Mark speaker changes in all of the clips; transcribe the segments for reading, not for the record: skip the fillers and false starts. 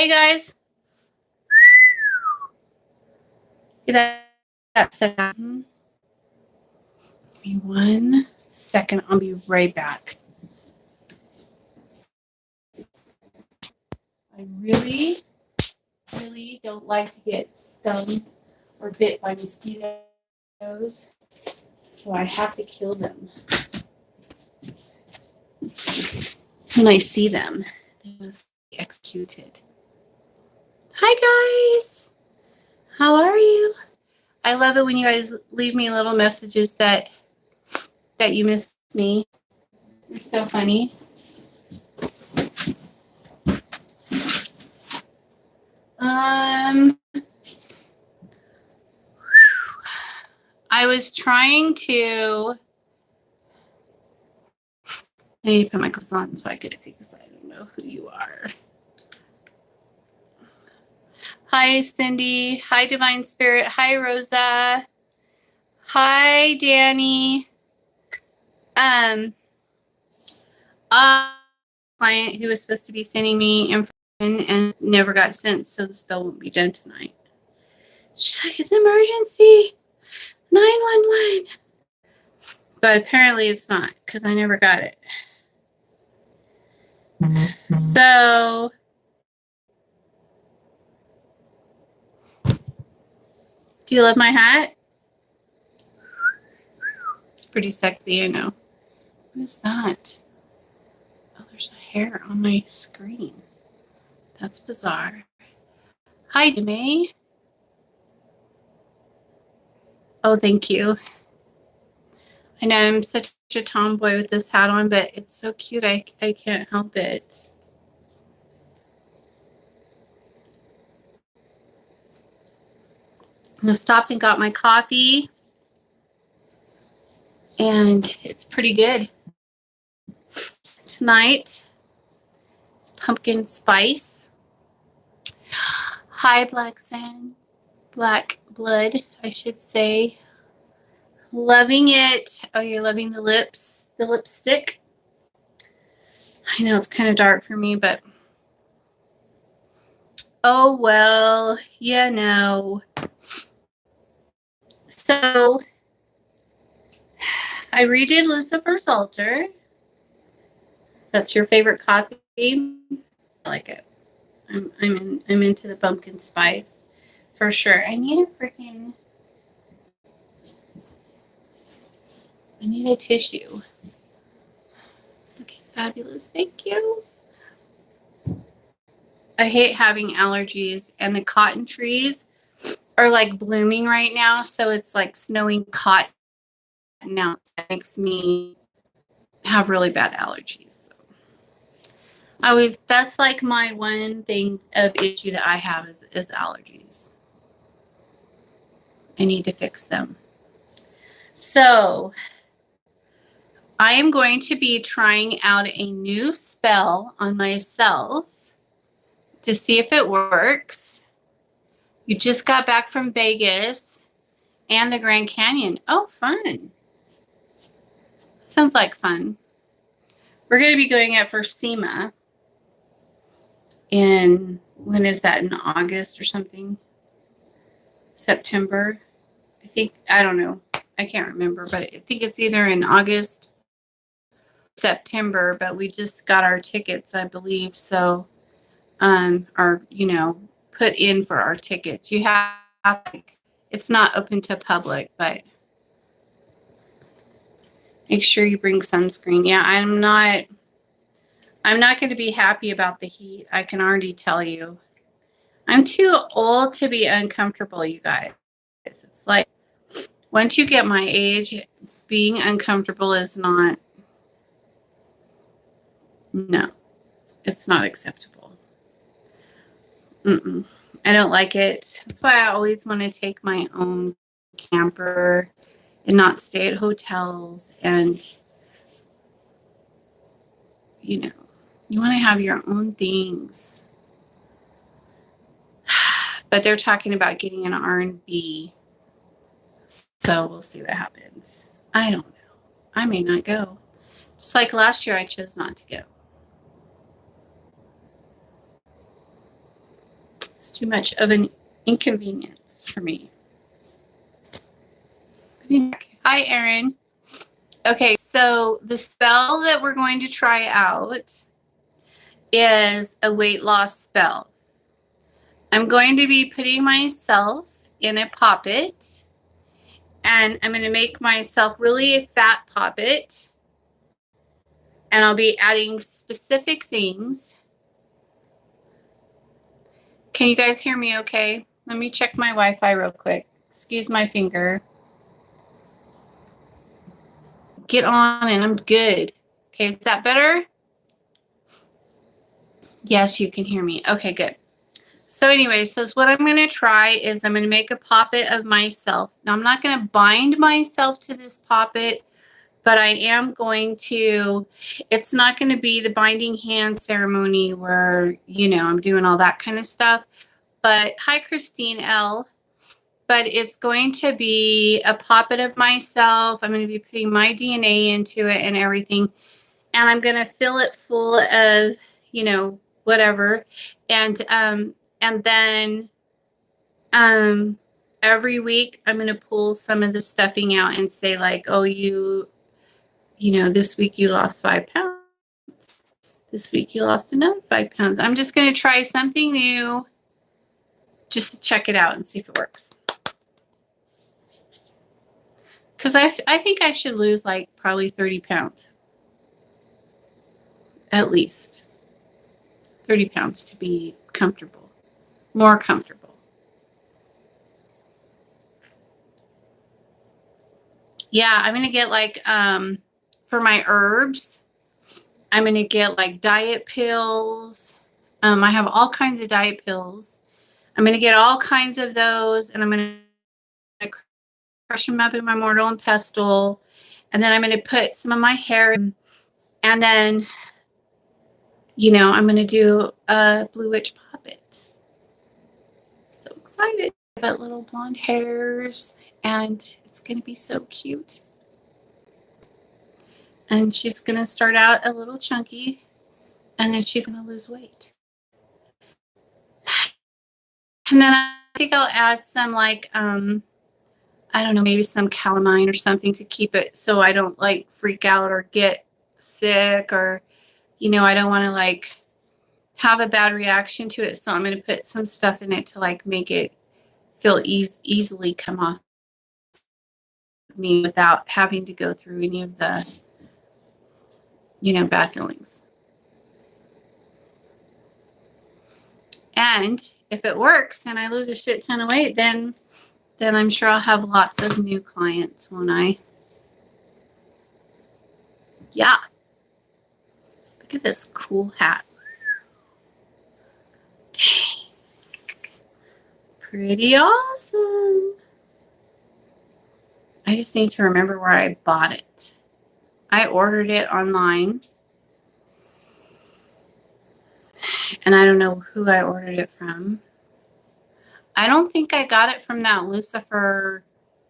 Speaker 1: Hey guys. That's it. Give me 1 second. I'll be right back. I really don't like to get stung or bit by mosquitoes, so I have to kill them when I see them. They must be executed. Hi guys. How are you? I love it when you guys leave me little messages that you miss me. You're so funny. I was trying to. I need to put my glasses on so I can see because I don't know who you are. Hi, Cindy. Hi, Divine Spirit. Hi, Rosa. Hi, Danny. A client who was supposed to be sending me information and never got sent, so the spell won't be done tonight. She's like, it's an emergency. 911. But apparently it's not because I never got it. So do you love my hat? It's pretty sexy, I know. What is that? Oh, there's a hair on my screen. That's bizarre. Hi, May. Oh, thank you. I know I'm such a tomboy with this hat on, but it's so cute. I can't help it. I stopped and got my coffee, and it's pretty good. Tonight, it's pumpkin spice. Hi, Black Sand. Black blood, I should say. Loving it. Oh, you're loving the lips, the lipstick. I know it's kind of dark for me, but oh well, you know. So I redid Lucifer's Altar. That's your favorite coffee. I like it. I'm into the pumpkin spice for sure. I need a tissue. Okay, fabulous. Thank you. I hate having allergies, and the cotton trees are like blooming right now, so it's like snowing cotton now. That makes me have really bad allergies. That's like my one thing of issue that I have is allergies. I need to fix them. So I am going to be trying out a new spell on myself to see if it works. You just got back from Vegas and the Grand Canyon. Oh, fun. Sounds like fun. We're going to be going out for SEMA. When is that? In August or something? September? I don't know. I can't remember, but I think it's either in August, September, but we just got our tickets, I believe. So, put in for our tickets. You have, it's not open to public, but make sure you bring sunscreen. Yeah, I'm not going to be happy about the heat. I can already tell you. I'm too old to be uncomfortable, you guys. It's like once you get my age, being uncomfortable is not, no, it's not acceptable. I don't like it. That's why I always want to take my own camper and not stay at hotels. And, you want to have your own things. But they're talking about getting an R&B. So we'll see what happens. I don't know. I may not go. Just like last year, I chose not to go. It's too much of an inconvenience for me. Hi, Erin. Okay, so the spell that we're going to try out is a weight loss spell. I'm going to be putting myself in a poppet, and I'm going to make myself really a fat poppet, and I'll be adding specific things. Can you guys hear me okay? Let me check my Wi-Fi real quick. Excuse my finger. Get on and I'm good. Okay, is that better? Yes, you can hear me. Okay, good. So anyway, so what I'm going to try is I'm going to make a poppet of myself. Now, I'm not going to bind myself to this poppet, but I am going to, it's not going to be the binding hand ceremony where, you know, I'm doing all that kind of stuff. But hi, Christine L. But it's going to be a poppet of myself. I'm going to be putting my DNA into it and everything. And I'm going to fill it full of, you know, whatever. And then every week I'm going to pull some of the stuffing out and say like, oh, you know, this week you lost 5 pounds. This week you lost another 5 pounds. I'm just going to try something new just to check it out and see if it works. Because I think I should lose like probably 30 pounds. At least 30 pounds to be comfortable, more comfortable. Yeah, I'm going to get like, for my herbs, I'm going to get like diet pills. I have all kinds of diet pills. I'm going to get all kinds of those, and I'm going to crush them up in my mortar and pestle. And then I'm going to put some of my hair in, and then, you know, I'm going to do a Blue Witch poppet. So excited. I've got little blonde hairs, and it's going to be so cute. And she's going to start out a little chunky, and then she's going to lose weight. And then I think I'll add some like, I don't know, maybe some calamine or something to keep it so I don't like freak out or get sick, or, you know, I don't want to like have a bad reaction to it. So I'm going to put some stuff in it to like make it feel easily come off me without having to go through any of the, you know, bad feelings. And if it works and I lose a shit ton of weight, then I'm sure I'll have lots of new clients, won't I? Yeah. Look at this cool hat. Dang. Pretty awesome. I just need to remember where I bought it. I ordered it online. And I don't know who I ordered it from. I don't think I got it from that Lucifer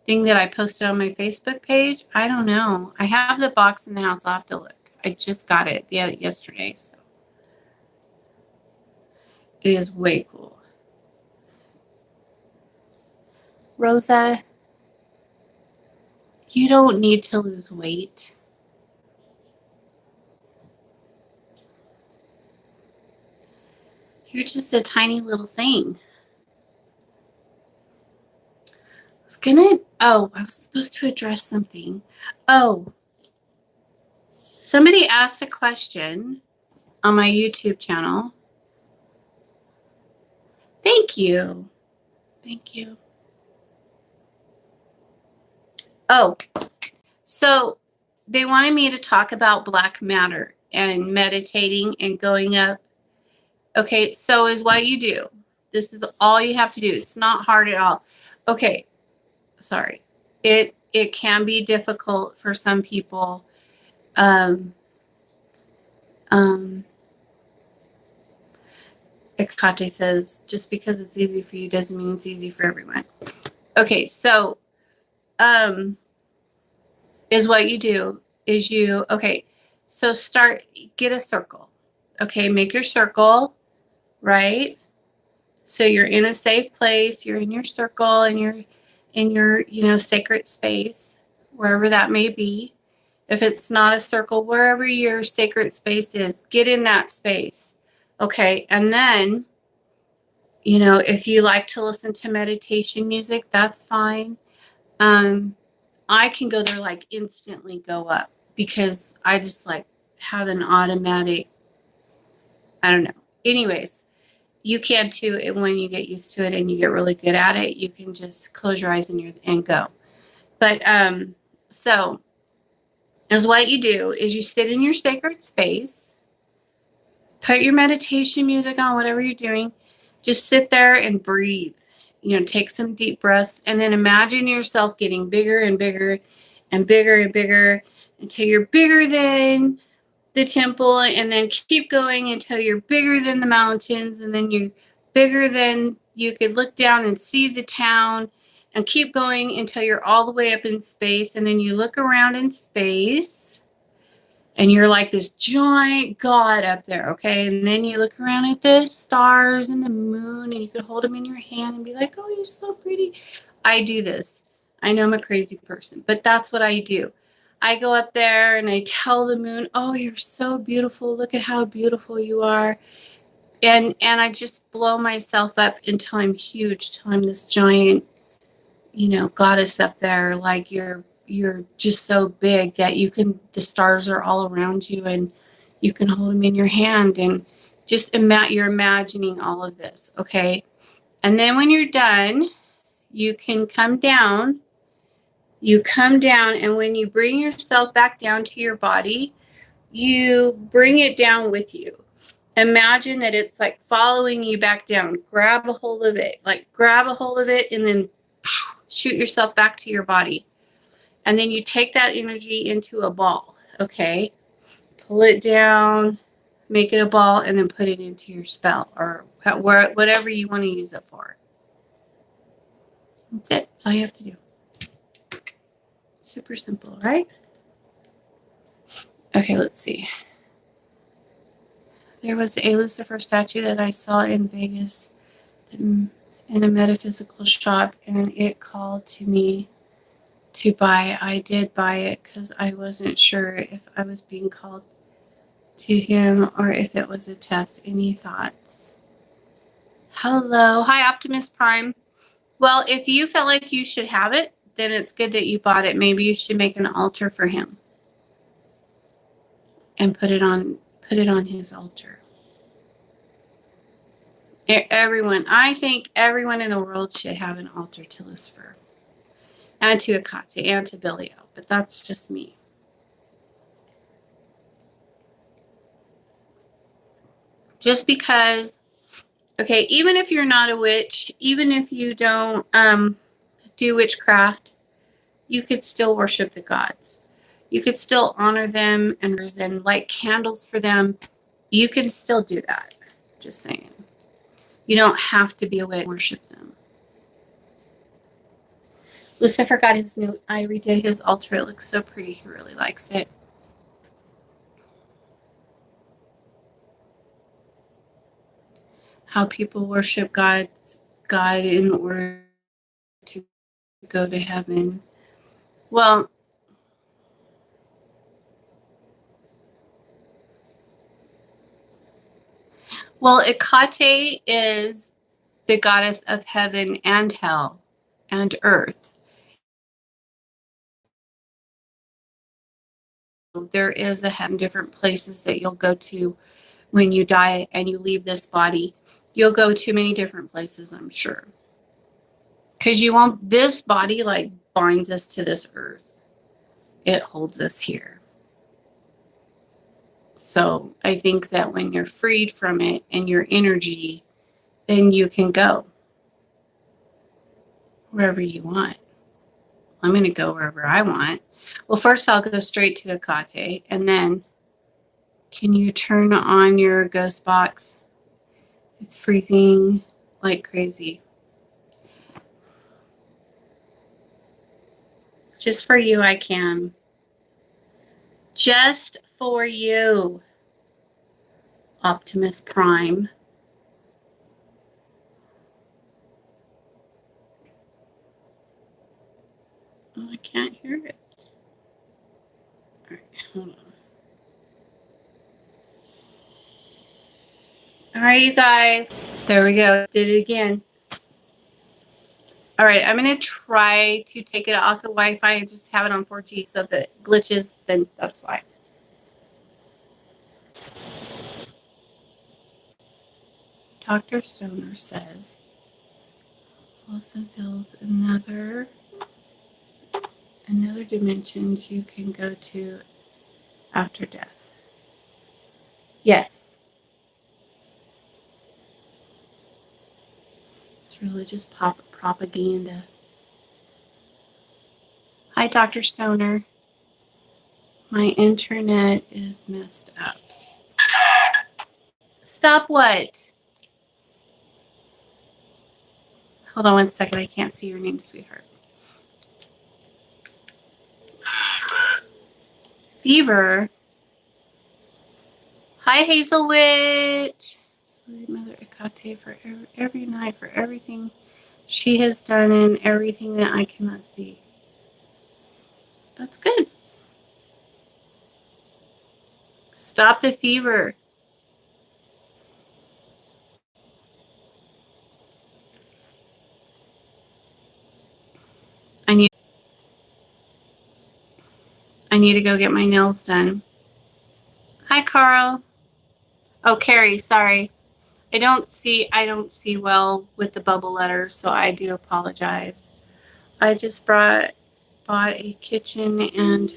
Speaker 1: thing that I posted on my Facebook page. I don't know. I have the box in the house. I'll have to look. I just got it yesterday. So it is way cool. Rosa, you don't need to lose weight. You're just a tiny little thing. I was supposed to address something. Oh, somebody asked a question on my YouTube channel. Thank you. Thank you. Oh, so they wanted me to talk about black matter and meditating and going up. Okay, so is what you do. This is all you have to do. It's not hard at all. Okay, sorry. It can be difficult for some people. Ekate says, just because it's easy for you doesn't mean it's easy for everyone. Okay, so is what you do is so get a circle. Okay, make your circle, right? So you're in a safe place, you're in your circle, and you're in your, sacred space, wherever that may be. If it's not a circle, wherever your sacred space is, get in that space. Okay. And then, if you like to listen to meditation music, that's fine. I can go there, like instantly go up, because I just like have an automatic, I don't know. Anyways, you can too. And when you get used to it and you get really good at it, you can just close your eyes and go. But so is what you do is you sit in your sacred space, put your meditation music on, whatever you're doing, just sit there and breathe. Take some deep breaths, and then imagine yourself getting bigger and bigger and bigger and bigger until you're bigger than the temple, and then keep going until you're bigger than the mountains, and then you're bigger than you could look down and see the town, and keep going until you're all the way up in space, and then you look around in space and you're like this giant god up there, okay? And then you look around at the stars and the moon, and you could hold them in your hand and be like, oh, you're so pretty. I do this. I know I'm a crazy person, but that's what I do. I go up there and I tell the moon, oh, you're so beautiful. Look at how beautiful you are. And I just blow myself up until I'm huge, till I'm this giant, goddess up there. Like you're just so big that the stars are all around you and you can hold them in your hand, and just you're imagining all of this. Okay. And then when you're done, you can come down. You come down, and when you bring yourself back down to your body, you bring it down with you. Imagine that it's like following you back down. Grab a hold of it, and then shoot yourself back to your body. And then you take that energy into a ball, okay? Pull it down, make it a ball, and then put it into your spell or whatever you want to use it for. That's it. That's all you have to do. Super simple, right? Okay, let's see. There was a Lucifer statue that I saw in Vegas in a metaphysical shop, and it called to me to buy. I did buy it because I wasn't sure if I was being called to him or if it was a test. Any thoughts? Hello. Hi, Optimus Prime. Well, if you felt like you should have it, then it's good that you bought it. Maybe you should make an altar for him and put it on his altar. I think everyone in the world should have an altar to Lucifer and to Hecate and to Belial, but that's just me. Just because, okay, even if you're not a witch, even if you don't do witchcraft, you could still worship the gods. You could still honor them and light candles for them. You can still do that. Just saying. You don't have to be a witch to worship them. Lucifer got his new, I redid his altar. It looks so pretty. He really likes it. How people worship God in order to go to heaven. Well, Hecate is the goddess of heaven and hell and earth. There is a heaven, different places that you'll go to when you die and you leave this body. You'll go to many different places, I'm sure. Because this body like binds us to this earth. It holds us here. So I think that when you're freed from it and your energy, then you can go wherever you want. I'm going to go wherever I want. Well, first I'll go straight to Hecate, and then can you turn on your ghost box? It's freezing like crazy. Just for you, I can. Just for you, Optimus Prime. Oh, I can't hear it. All right, hold on. All right, you guys. There we go. Did it again. All right, I'm going to try to take it off the Wi-Fi and just have it on 4G. So if it glitches, then that's why. Dr. Stoner says, Wilson feels another dimension you can go to after death. Yes. It's religious propaganda. Hi, Dr. Stoner. My internet is messed up. Stop what? Hold on one second. I can't see your name, sweetheart. Fever. Hi, Hazel Witch. Sweet Mother Hecate for every night, for everything she has done and everything that I cannot see. That's good. Stop the fever. I need to go get my nails done. Hi, Carl. Oh, Carrie, sorry. I don't see well with the bubble letters, so I do apologize. I just bought a kitchen and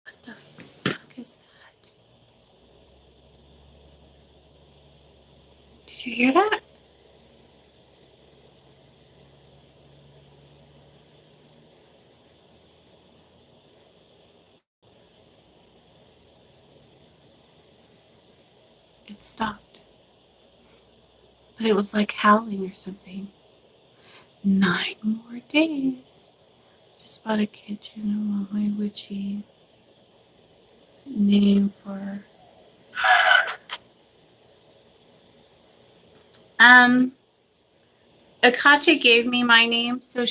Speaker 1: what the fuck is that? Did you hear that? It stopped. But it was like howling or something. 9 more days. Just bought a kitchen. I want my witchy name for. Akate gave me my name, so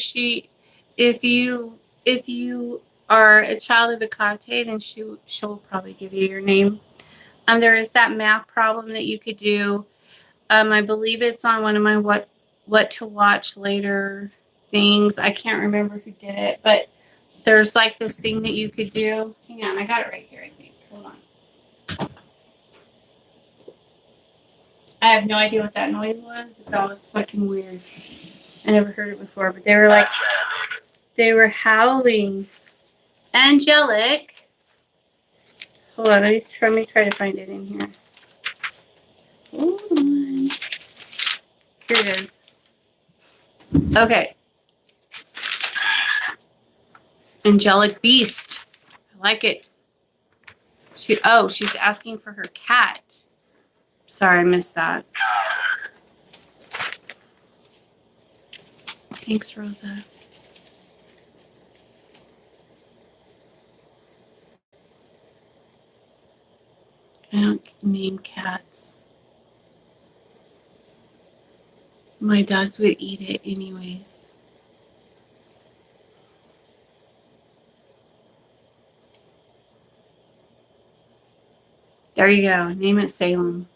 Speaker 1: if you are a child of Akate, then she'll probably give you your name. There is that math problem that you could do. I believe it's on one of my what to watch later things. I can't remember who did it, but there's like this thing that you could do. Hang on, I got it right here, I think. Hold on. I have no idea what that noise was, but that was fucking weird. I never heard it before, but they were howling. Angelic. Hold on, let me try to find it in here. Hold on. Here it is. Okay. Angelic Beast. I like it. She's asking for her cat. Sorry, I missed that. Thanks, Rosa. I don't name cats. My dogs would eat it anyways. There you go. Name it Salem.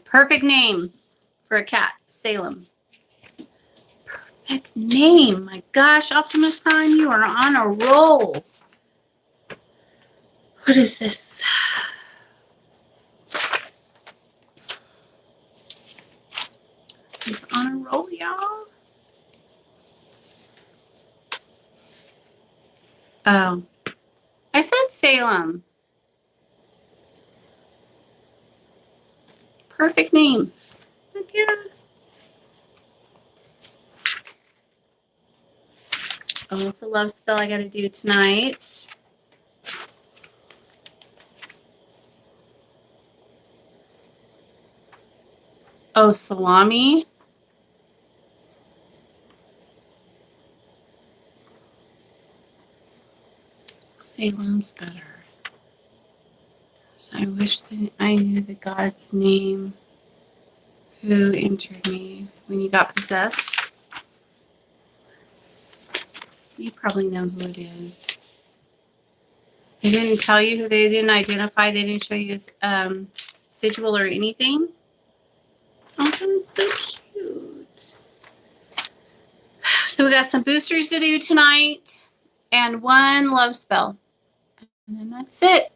Speaker 1: Perfect name for a cat. Salem. Perfect name. My gosh, Optimus Prime, you are on a roll. What is this? He's on a roll, y'all. Oh. I said Salem. Perfect name. Heck yeah. Oh, it's a love spell I gotta do tonight. Oh, salami. Salem's better. So I wish that I knew the God's name who entered me when you got possessed. You probably know who it is. They didn't tell you who, they didn't identify, they didn't show you sigil or anything. Oh, that's so cute. So we got some boosters to do tonight and one love spell. And then that's it.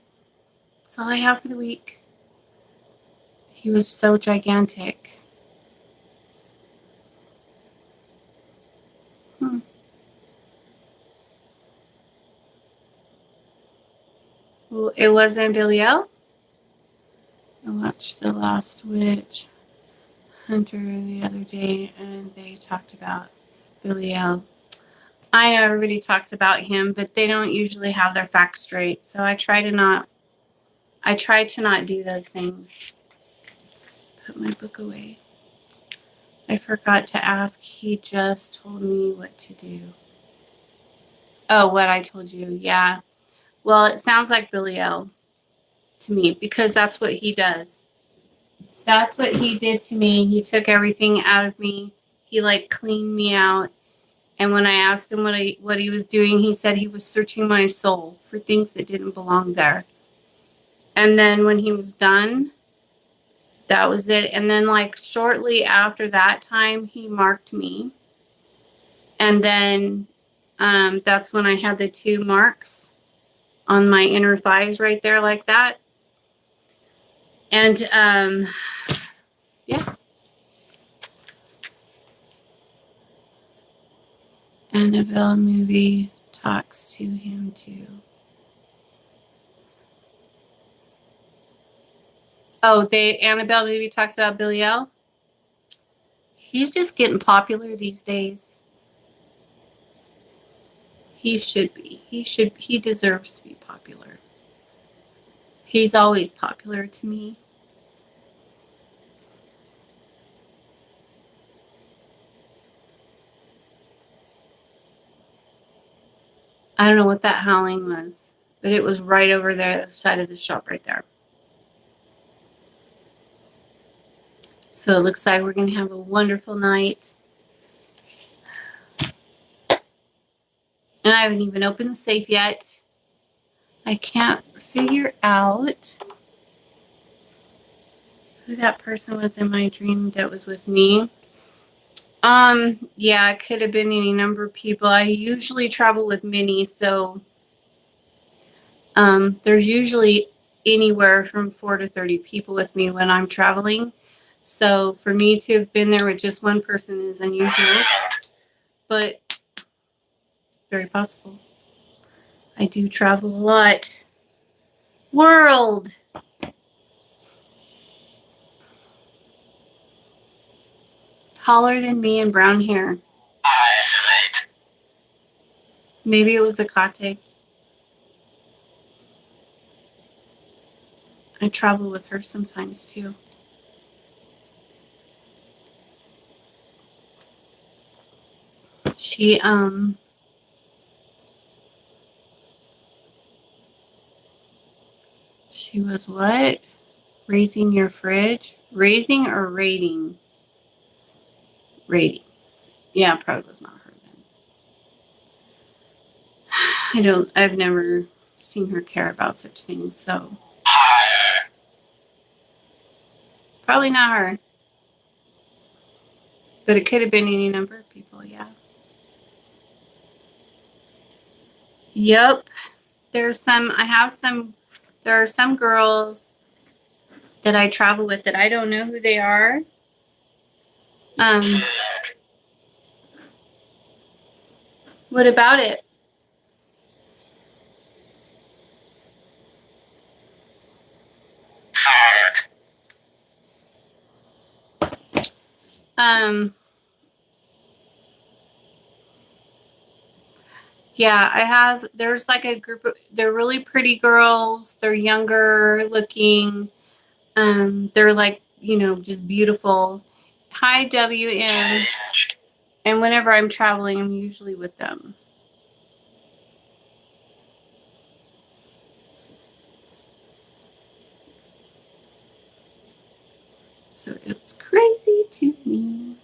Speaker 1: That's all I have for the week. He was so gigantic. Well, it wasn't Belial. I watched The Last Witch Hunter the other day, and they talked about Belial. I know everybody talks about him, but they don't usually have their facts straight. So I try to not do those things. Put my book away. I forgot to ask. He just told me what to do. Oh, what I told you. Yeah. Well, it sounds like Belial to me because that's what he does. That's what he did to me. He took everything out of me. He like cleaned me out. And when I asked him what he was doing, he said he was searching my soul for things that didn't belong there. And then when he was done, that was it. And then like shortly after that time, he marked me. And then that's when I had the 2 marks on my inner thighs right there like that. And yeah. Annabelle movie talks to him too. Oh, the Annabelle movie talks about Belial. He's just getting popular these days. He should be. He deserves to be popular. He's always popular to me. I don't know what that howling was, but it was right over there, the side of the shop right there. So it looks like we're going to have a wonderful night. And I haven't even opened the safe yet. I can't figure out who that person was in my dream that was with me. Yeah, it could have been any number of people. I usually travel with Minnie, so there's usually anywhere from 4 to 30 people with me when I'm traveling. So for me to have been there with just one person is unusual, but very possible. I do travel a lot. World. Taller than me and brown hair. Isolate. Maybe it was a Kate. I travel with her sometimes too. She was what? Raising your fridge? Raising or rating? Rating. Yeah, probably was not her then. I've never seen her care about such things, so. Higher. Probably not her. But it could have been any number of people, yeah. Yep. There are some girls that I travel with that I don't know who they are. What about it? Yeah, there's like a group of, they're really pretty girls. They're younger looking. They're like, just beautiful. Hi, WM. And whenever I'm traveling, I'm usually with them. So it's crazy to me.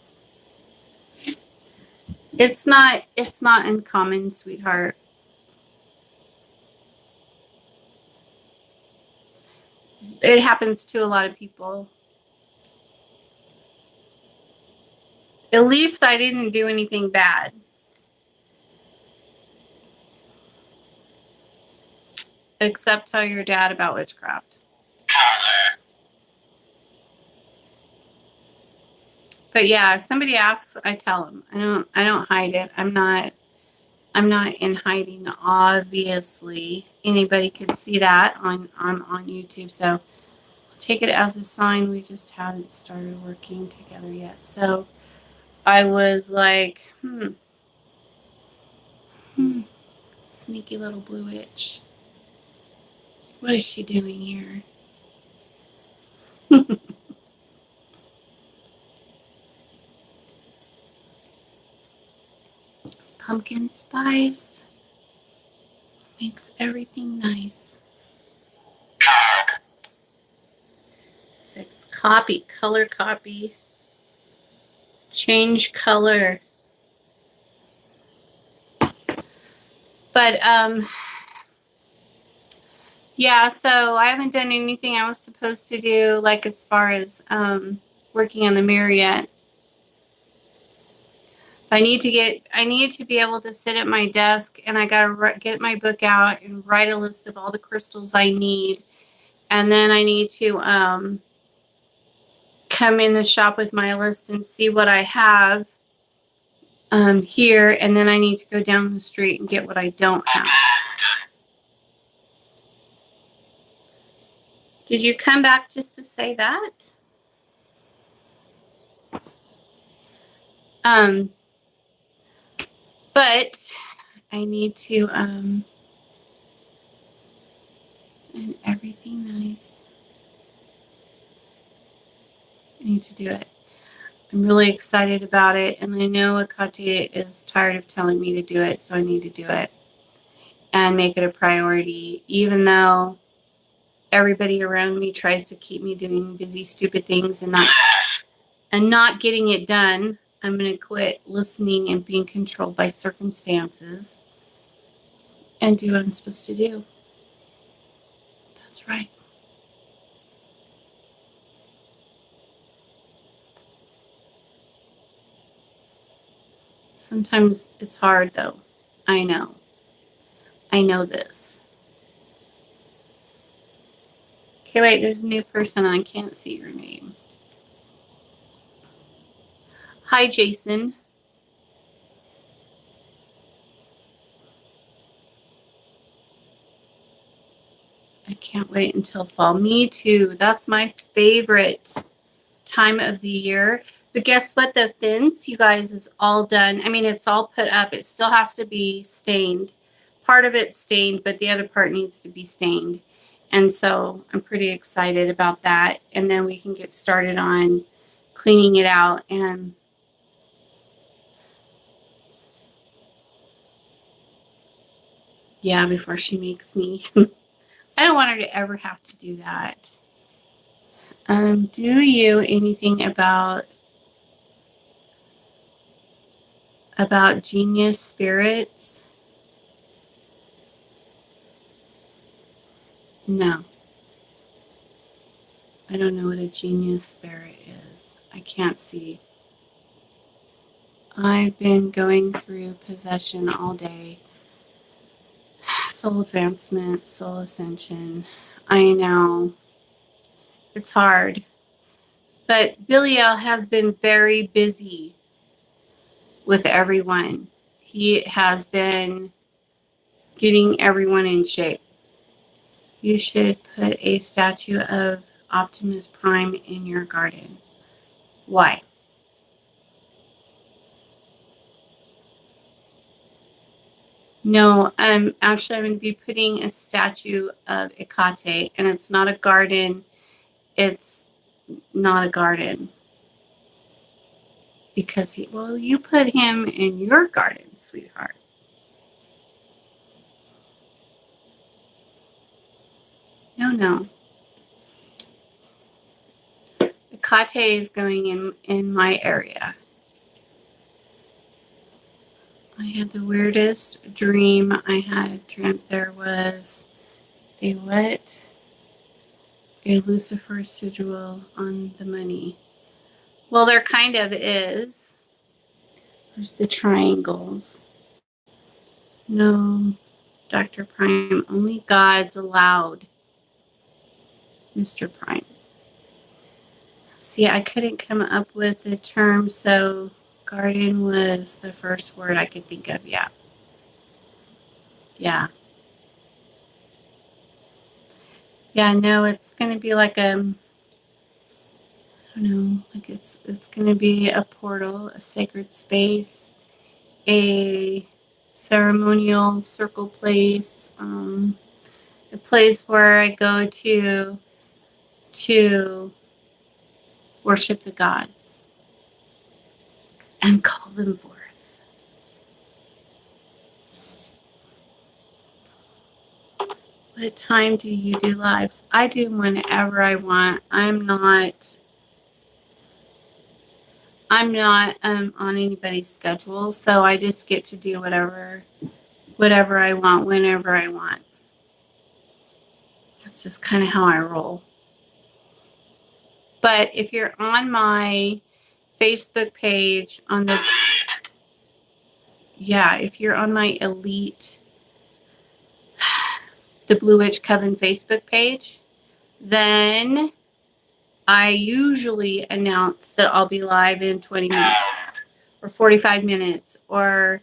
Speaker 1: It's not uncommon, sweetheart. It happens to a lot of people. At least I didn't do anything bad. Except tell your dad about witchcraft. But yeah, if somebody asks, I tell them. I don't hide it. I'm not in hiding, obviously. Anybody could see that on YouTube. So take it as a sign we just haven't started working together yet. So I was like, sneaky little blue witch. What is she doing here? Pumpkin spice makes everything nice. 6, copy, color copy. Change color. But yeah, so I haven't done anything I was supposed to do, like as far as working on the mirror yet. I need to be able to sit at my desk, and I gotta get my book out and write a list of all the crystals I need, and then I need to come in the shop with my list and see what I have here, and then I need to go down the street and get what I don't have. Did you come back just to say that? But I need to and everything nice. I need to do it. I'm really excited about it, and I know Akate is tired of telling me to do it, so I need to do it and make it a priority, even though everybody around me tries to keep me doing busy, stupid things and not getting it done. I'm going to quit listening and being controlled by circumstances and do what I'm supposed to do. That's right. Sometimes it's hard, though. I know. I know this. Okay, wait, there's a new person. I can't see your name. Hi, Jason. I can't wait until fall. Me too. That's my favorite time of the year. But guess what? The fence, you guys, is all done. I mean, it's all put up. It still has to be stained. Part of it's stained, but the other part needs to be stained. And so I'm pretty excited about that. And then we can get started on cleaning it out. And yeah, before she makes me. I don't want her to ever have to do that. Do you anything about genius spirits? No. I don't know what a genius spirit is. I can't see. I've been going through possession all day. Soul advancement, soul ascension. I know. It's hard. But Biliel has been very busy with everyone. He has been getting everyone in shape. You should put a statue of Optimus Prime in your garden. Why? No, actually I'm going to be putting a statue of Ikate, and it's not a garden. It's not a garden. Because you put him in your garden, sweetheart. No. Hecate is going in my area. I had the weirdest dream. I had dreamt there was a what? A Lucifer sigil on the money. Well, there kind of is. There's the triangles. No, Dr. Prime, only God's allowed. Mr. Prime. See, I couldn't come up with the term, so garden was the first word I could think of. Yeah. Yeah. Yeah, no, it's going to be like I don't know, like it's going to be a portal, a sacred space, a ceremonial circle place, a place where I go to worship the gods and call them forth. What time do you do lives? I do whenever I want. I'm not on anybody's schedule, so I just get to do whatever I want, whenever I want. That's just kind of how I roll. But if you're on my Facebook page if you're on my Elite, the Blue Witch Coven Facebook page, then I usually announce that I'll be live in 20 minutes or 45 minutes or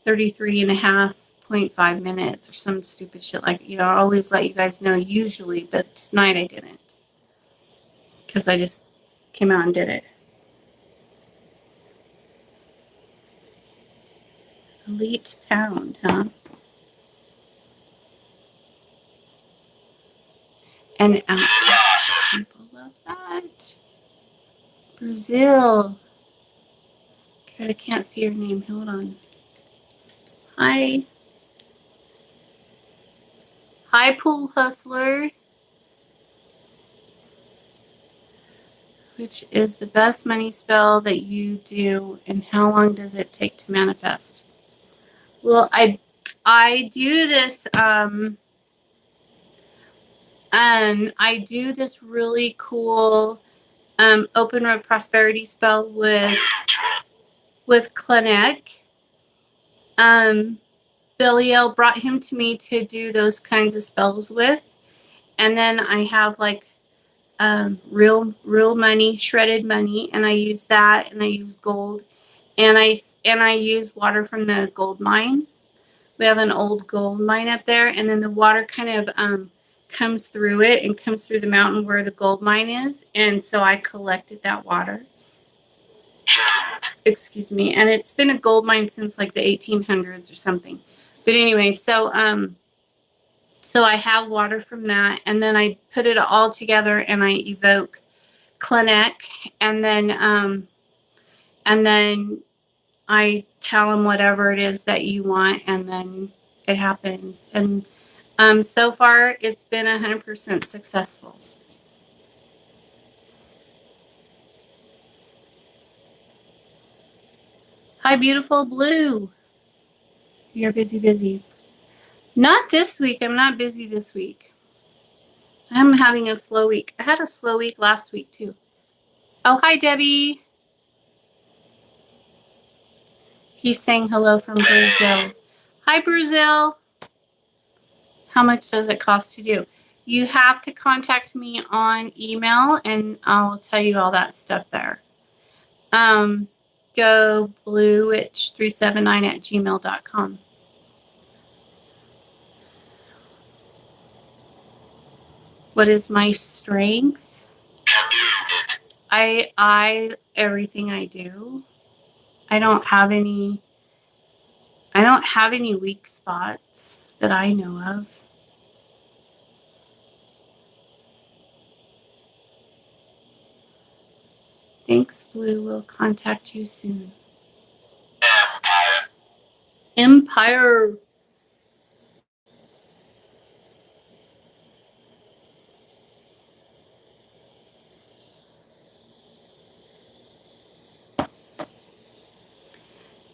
Speaker 1: 33.5 minutes or some stupid shit like, I always let you guys know usually, but tonight I didn't because I just came out and did it. Elite pound, huh? And temple, love that. Brazil. God, I can't see your name. Hold on. Hi. Hi, Pool Hustler. Which is the best money spell that you do, and how long does it take to manifest? Well, I do this I do this really cool open road prosperity spell with Clinic. Belial brought him to me to do those kinds of spells with, and then I have like real money, shredded money, and I use that, and I use gold, and I use water from the gold mine. We have an old gold mine up there, and then the water kind of comes through it and comes through the mountain where the gold mine is, and so I collected that water. Excuse me, and it's been a gold mine since like the 1800s or something. But anyway, so I have water from that, and then I put it all together and I evoke Clinic, and then I tell them whatever it is that you want, and then it happens. And so far, it's been 100% successful. Hi, beautiful blue. You're busy. Not this week. I'm not busy this week. I'm having a slow week. I had a slow week last week, too. Oh, hi, Debbie. He's saying hello from Brazil. Hi, Brazil. How much does it cost to do? You have to contact me on email, and I'll tell you all that stuff there. Go bluewitch379@gmail.com. What is my strength? Everything I do. I don't have any weak spots that I know of. Thanks, Blue. We'll contact you soon. Empire.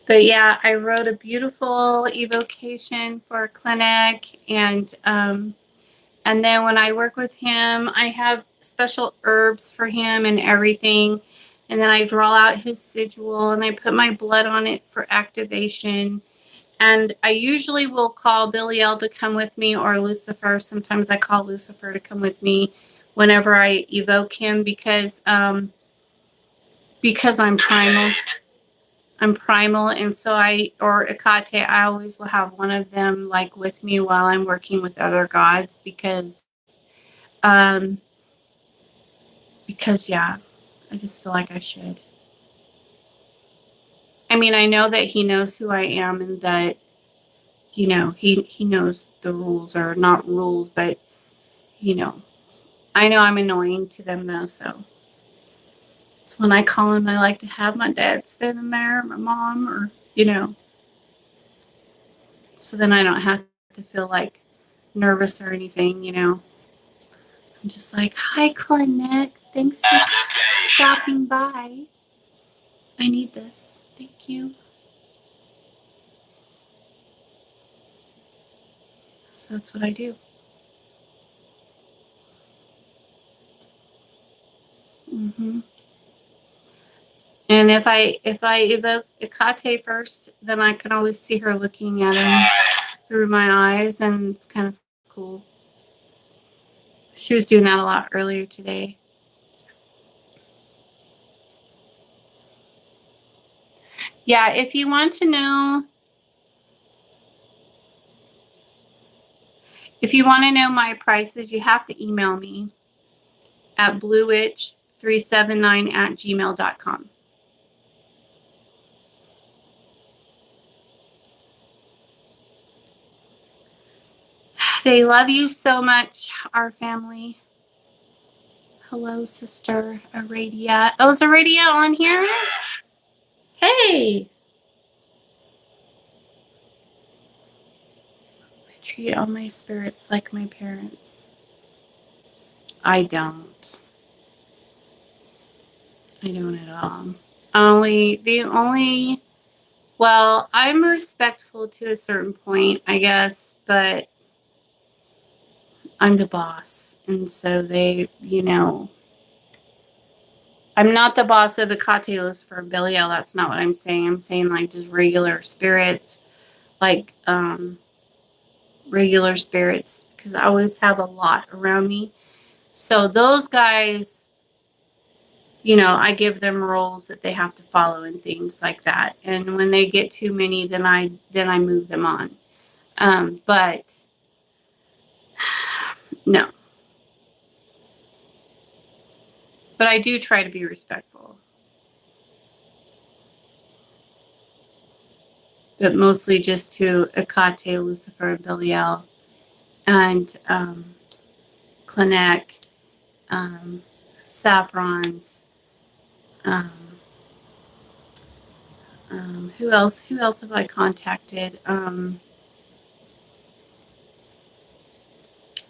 Speaker 1: But yeah, I wrote a beautiful evocation for Clinic, and then when I work with him, I have special herbs for him and everything. And then I draw out his sigil and I put my blood on it for activation. And I usually will call Billiel to come with me, or Lucifer. Sometimes I call Lucifer to come with me whenever I evoke him, because I'm primal. I'm primal, and so or Akate, I always will have one of them like with me while I'm working with other gods, because yeah, I just feel like I should. I mean, I know that he knows who I am, and that, he knows the rules, or not rules, but I know I'm annoying to them though, so when I call him, I like to have my dad standing there, my mom, or so then I don't have to feel like nervous or anything. I'm just like, hi, Clinic. Thanks for stopping by. I need this. Thank you. So that's what I do. And if I evoke Akate first, then I can always see her looking at him through my eyes, and it's kind of cool. She was doing that a lot earlier today. Yeah, if you want to know my prices, you have to email me at bluewitch379@gmail.com. They love you so much, our family. Hello, sister Aradia. Oh, is Aradia on here? Hey. I treat all my spirits like my parents. I don't. I don't at all. Well, I'm respectful to a certain point, I guess, but I'm the boss. And so they, I'm not the boss of Akate, Lucifer, Billiel. That's not what I'm saying. I'm saying like just regular spirits, like regular spirits, because I always have a lot around me. So those guys, I give them rules that they have to follow and things like that. And when they get too many, then I move them on. But no. But I do try to be respectful. But mostly just to Akate, Lucifer, Billiel, and Clinic, Saffrons. Who else? Who else have I contacted?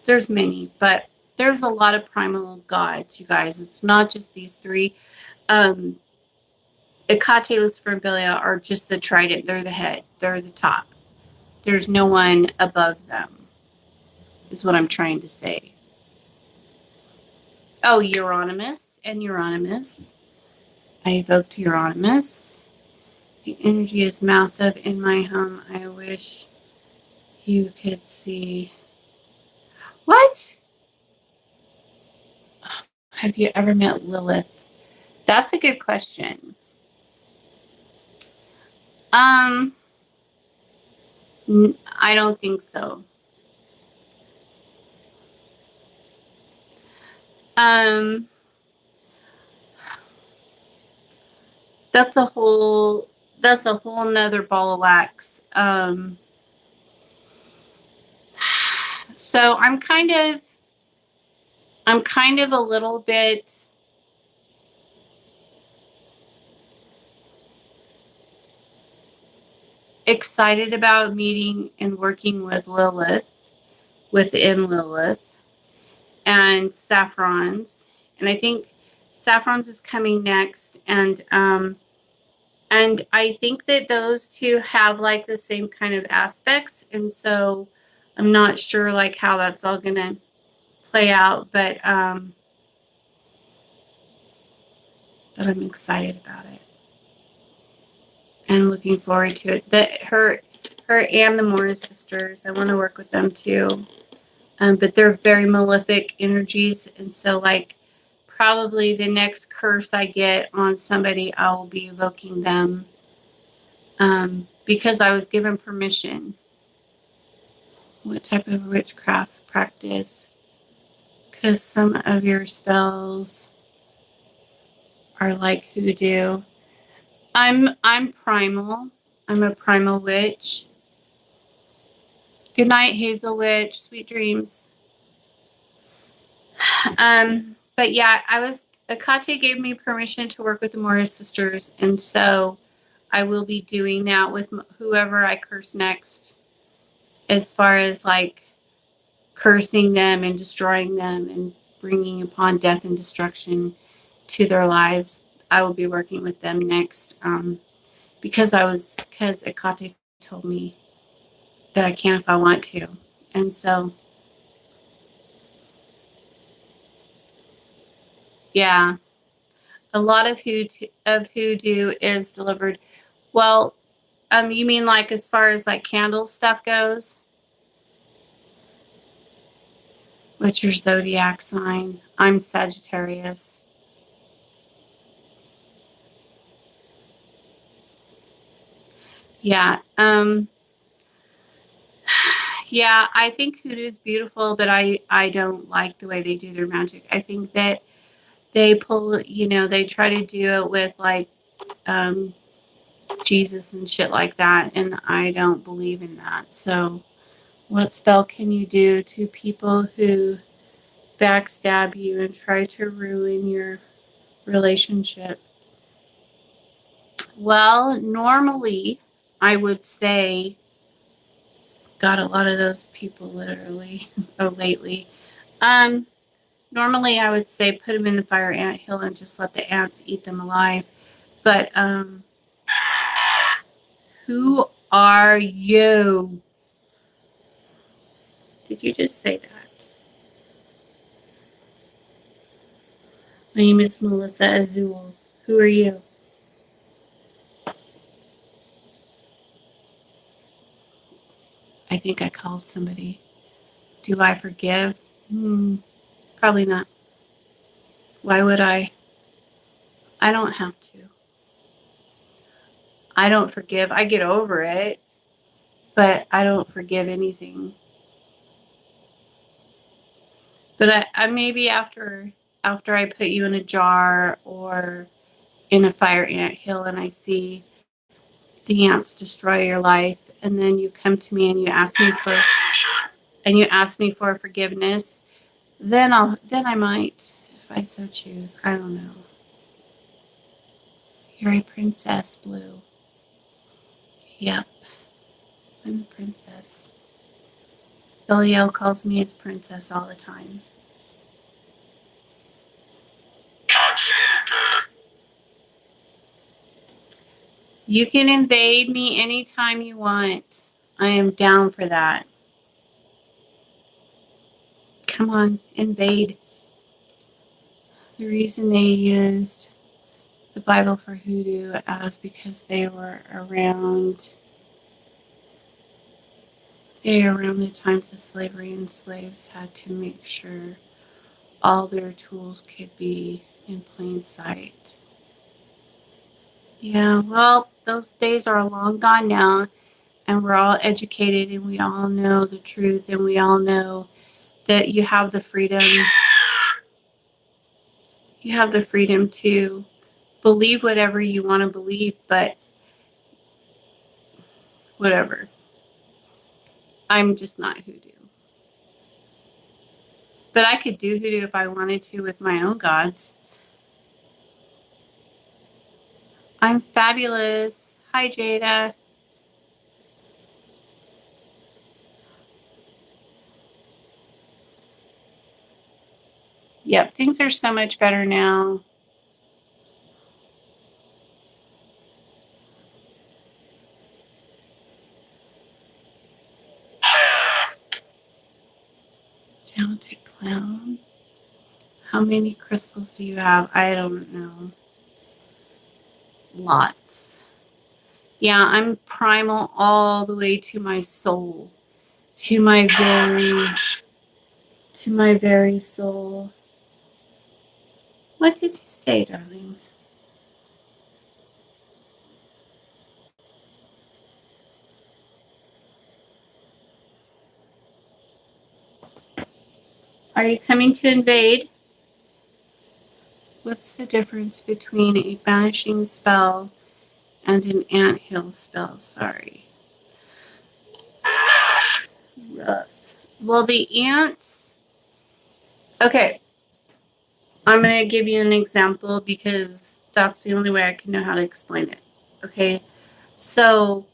Speaker 1: There's many, but there's a lot of primal gods, you guys. It's not just these three. Akate, Lucifer, and Billiel are just the trident. They're the head. They're the top. There's no one above them, is what I'm trying to say. Oh, Euronymous and Euronymous. I evoked Euronymous. The energy is massive in my home. I wish you could see. What? Have you ever met Lilith? That's a good question. I don't think so. That's a whole nother ball of wax. So I'm kind of a little bit excited about meeting and working with Lilith, within Lilith, and Saffrons. And I think Saffrons is coming next. And And I think that those two have like the same kind of aspects. And so I'm not sure like how that's all going to play out, but I'm excited about it and looking forward to it. Her and the Morris sisters, I want to work with them too. But they're very malefic energies. And so like probably the next curse I get on somebody, I will be evoking them because I was given permission. What type of witchcraft practice? Because some of your spells are like hoodoo. I'm primal. I'm a primal witch. Good night, Hazel Witch. Sweet dreams. But yeah, Akate gave me permission to work with the Morris sisters, and so I will be doing that with whoever I curse next, as far as like cursing them and destroying them and bringing upon death and destruction to their lives. I will be working with them next because Akate told me that I can if I want to. And so, yeah, a lot of hoodoo is delivered. Well, you mean like as far as like candle stuff goes? What's your zodiac sign? I'm Sagittarius. Yeah. Yeah, I think hoodoo's beautiful, but I don't like the way they do their magic. I think that they pull, they try to do it with like Jesus and shit like that, and I don't believe in that. So, what spell can you do to people who backstab you and try to ruin your relationship? Well, normally I would say, got a lot of those people literally or lately. Normally I would say put them in the fire ant hill and just let the ants eat them alive. But who are you? Did you just say that? My name is Melissa Azul. Who are you? I think I called somebody. Do I forgive? Probably not. Why would I? I don't have to. I don't forgive. I get over it, but I don't forgive anything. But I maybe after I put you in a jar or in a fire ant hill and I see the ants destroy your life, and then you come to me and you ask me for forgiveness, then I might, if I so choose. I don't know. You're a princess, Blue. Yep, I'm a princess. Belial calls me his princess all the time. You can invade me anytime you want. I am down for that. Come on, invade. The reason they used the Bible for hoodoo as because they were around the times of slavery, and slaves had to make sure all their tools could be in plain sight. Yeah, well, those days are long gone now, and we're all educated and we all know the truth, and we all know that you have the freedom to believe whatever you want to believe, but whatever. I'm just not hoodoo. But I could do hoodoo if I wanted to with my own gods. I'm fabulous. Hi, Jada. Yep, things are so much better now. Talented clown. How many crystals do you have? I don't know. Lots. Yeah, I'm primal all the way to my soul. To my very soul. What did you say, darling? Are you coming to invade? What's the difference between a banishing spell and an anthill spell? Sorry. Rough. Well, the ants. Okay. I'm going to give you an example because that's the only way I can know how to explain it. Okay. So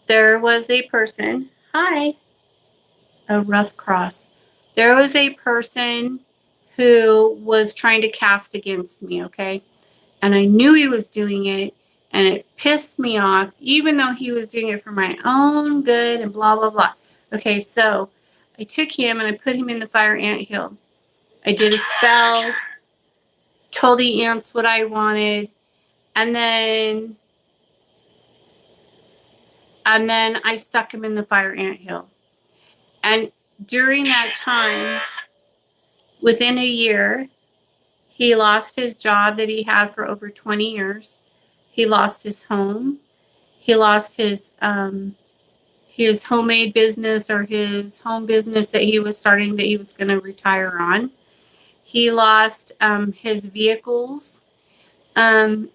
Speaker 1: there was a person. Hi. A rough cross. There was a person who was trying to cast against me. Okay. And I knew he was doing it. And it pissed me off, even though he was doing it for my own good and blah, blah, blah. Okay. So I took him and I put him in the fire anthill. I did a spell, told the ants what I wanted, and then I stuck him in the fire anthill. And during that time, within a year, he lost his job that he had for over 20 years. He lost his home. He lost his homemade business or his home business that he was starting that he was going to retire on. He lost his vehicles. And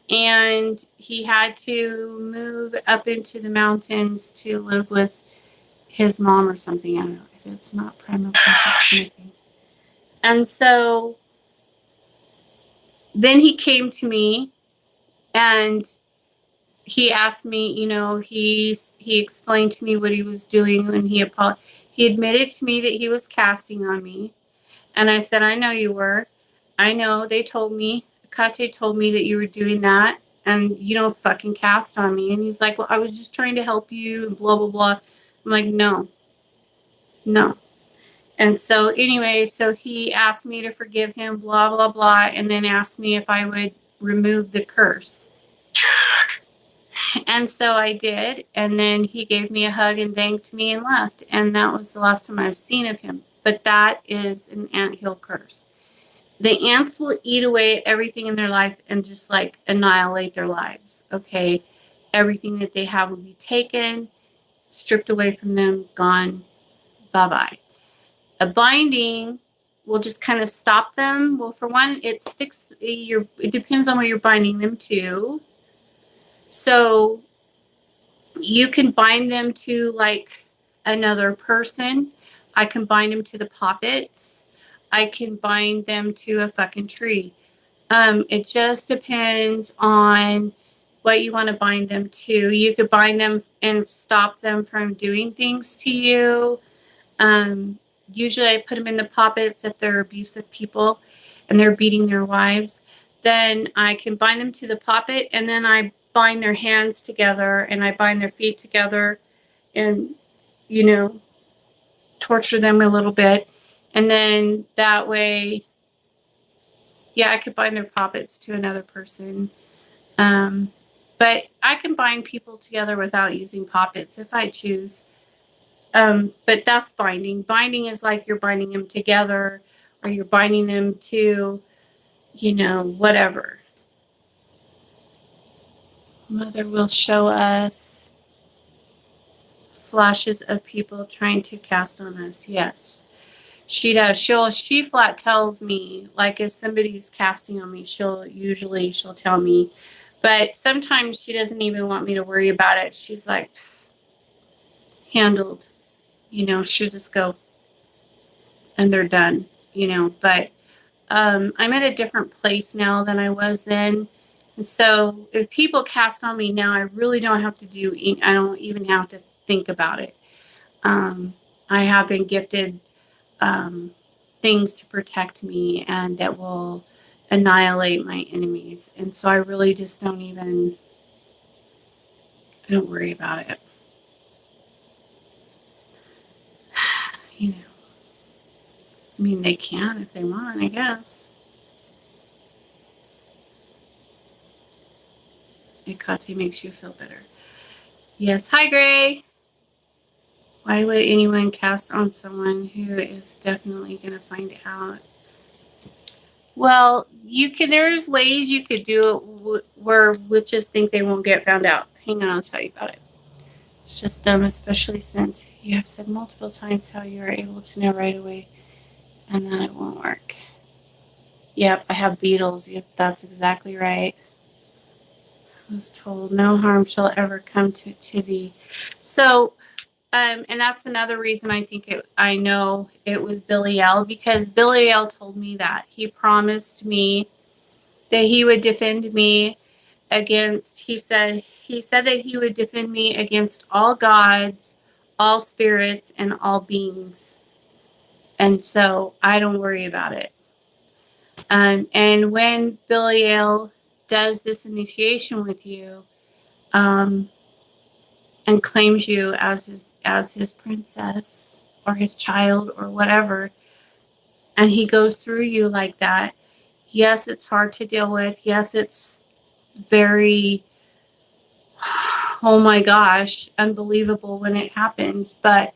Speaker 1: he had to move up into the mountains to live with his mom or something. I don't know if it's not primal perfect smithing. And so then he came to me and he asked me, he explained to me what he was doing and he admitted to me that he was casting on me. And I said, I know you were. I know they told me, Kate told me that you were doing that and you don't fucking cast on me. And he's like, well, I was just trying to help you and blah, blah, blah. I'm like, no. And so anyway, so he asked me to forgive him, blah, blah, blah. And then asked me if I would remove the curse. And so I did. And then he gave me a hug and thanked me and left. And that was the last time I've seen of him. But that is an anthill curse. The ants will eat away at everything in their life and just like annihilate their lives. Okay. Everything that they have will be taken, stripped away from them, gone. Bye-bye. A binding will just kind of stop them. Well, for one, it depends on where you're binding them to. So you can bind them to like another person. I can bind them to the poppets. I can bind them to a fucking tree. It just depends on what you want to bind them to. You could bind them and stop them from doing things to you. Usually I put them in the poppets if they're abusive people and they're beating their wives. Then I can bind them to the poppet and then I bind their hands together and I bind their feet together and, torture them a little bit. And then that way, yeah, I could bind their poppets to another person. But I can bind people together without using poppets if I choose. But that's binding. Binding is like you're binding them together or you're binding them to, whatever. Mother will show us flashes of people trying to cast on us. Yes, she does. She flat tells me, like if somebody's casting on me, she'll tell me. But sometimes she doesn't even want me to worry about it. She's like, handled. She'll just go and they're done, But I'm at a different place now than I was then. And so if people cast on me now, I really don't have to I don't even have to think about it. I have been gifted things to protect me and that will annihilate my enemies. And so I really just I don't worry about it. you know, I mean, they can if they want, I guess. Hecate makes you feel better. Yes. Hi, Gray. Why would anyone cast on someone who is definitely going to find out? Well, you could. There's ways you could do it where witches think they won't get found out. Hang on, I'll tell you about it. It's just dumb, especially since you have said multiple times how you are able to know right away, and then it won't work. Yep, I have beetles. Yep, that's exactly right. I was told no harm shall ever come to thee. So, and that's another reason I know it was Biliel, because Biliel told me that. He promised me that he would defend me against, he said that he would defend me against all gods, all spirits, and all beings. And so I don't worry about it. And when Biliel does this initiation with you, and claims you as his princess or his child or whatever, and he goes through you like that, yes, it's hard to deal with. Yes, it's very, oh my gosh, unbelievable when it happens. But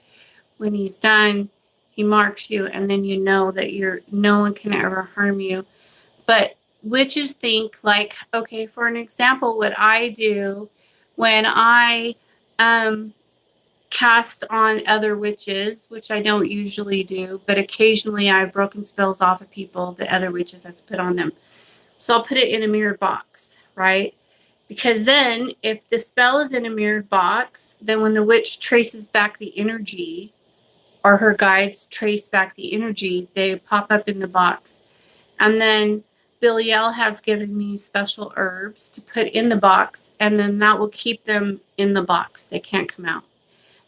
Speaker 1: when he's done, he marks you, and then you know that no one can ever harm you. But witches think, like, okay, for an example, what I do when I cast on other witches, which I don't usually do, but occasionally I've broken spells off of people that other witches has put on them. So I'll put it in a mirrored box, right? Because then if the spell is in a mirrored box, then when the witch traces back the energy, or her guides trace back the energy, they pop up in the box. And then Biliel has given me special herbs to put in the box, and then that will keep them in the box. They can't come out.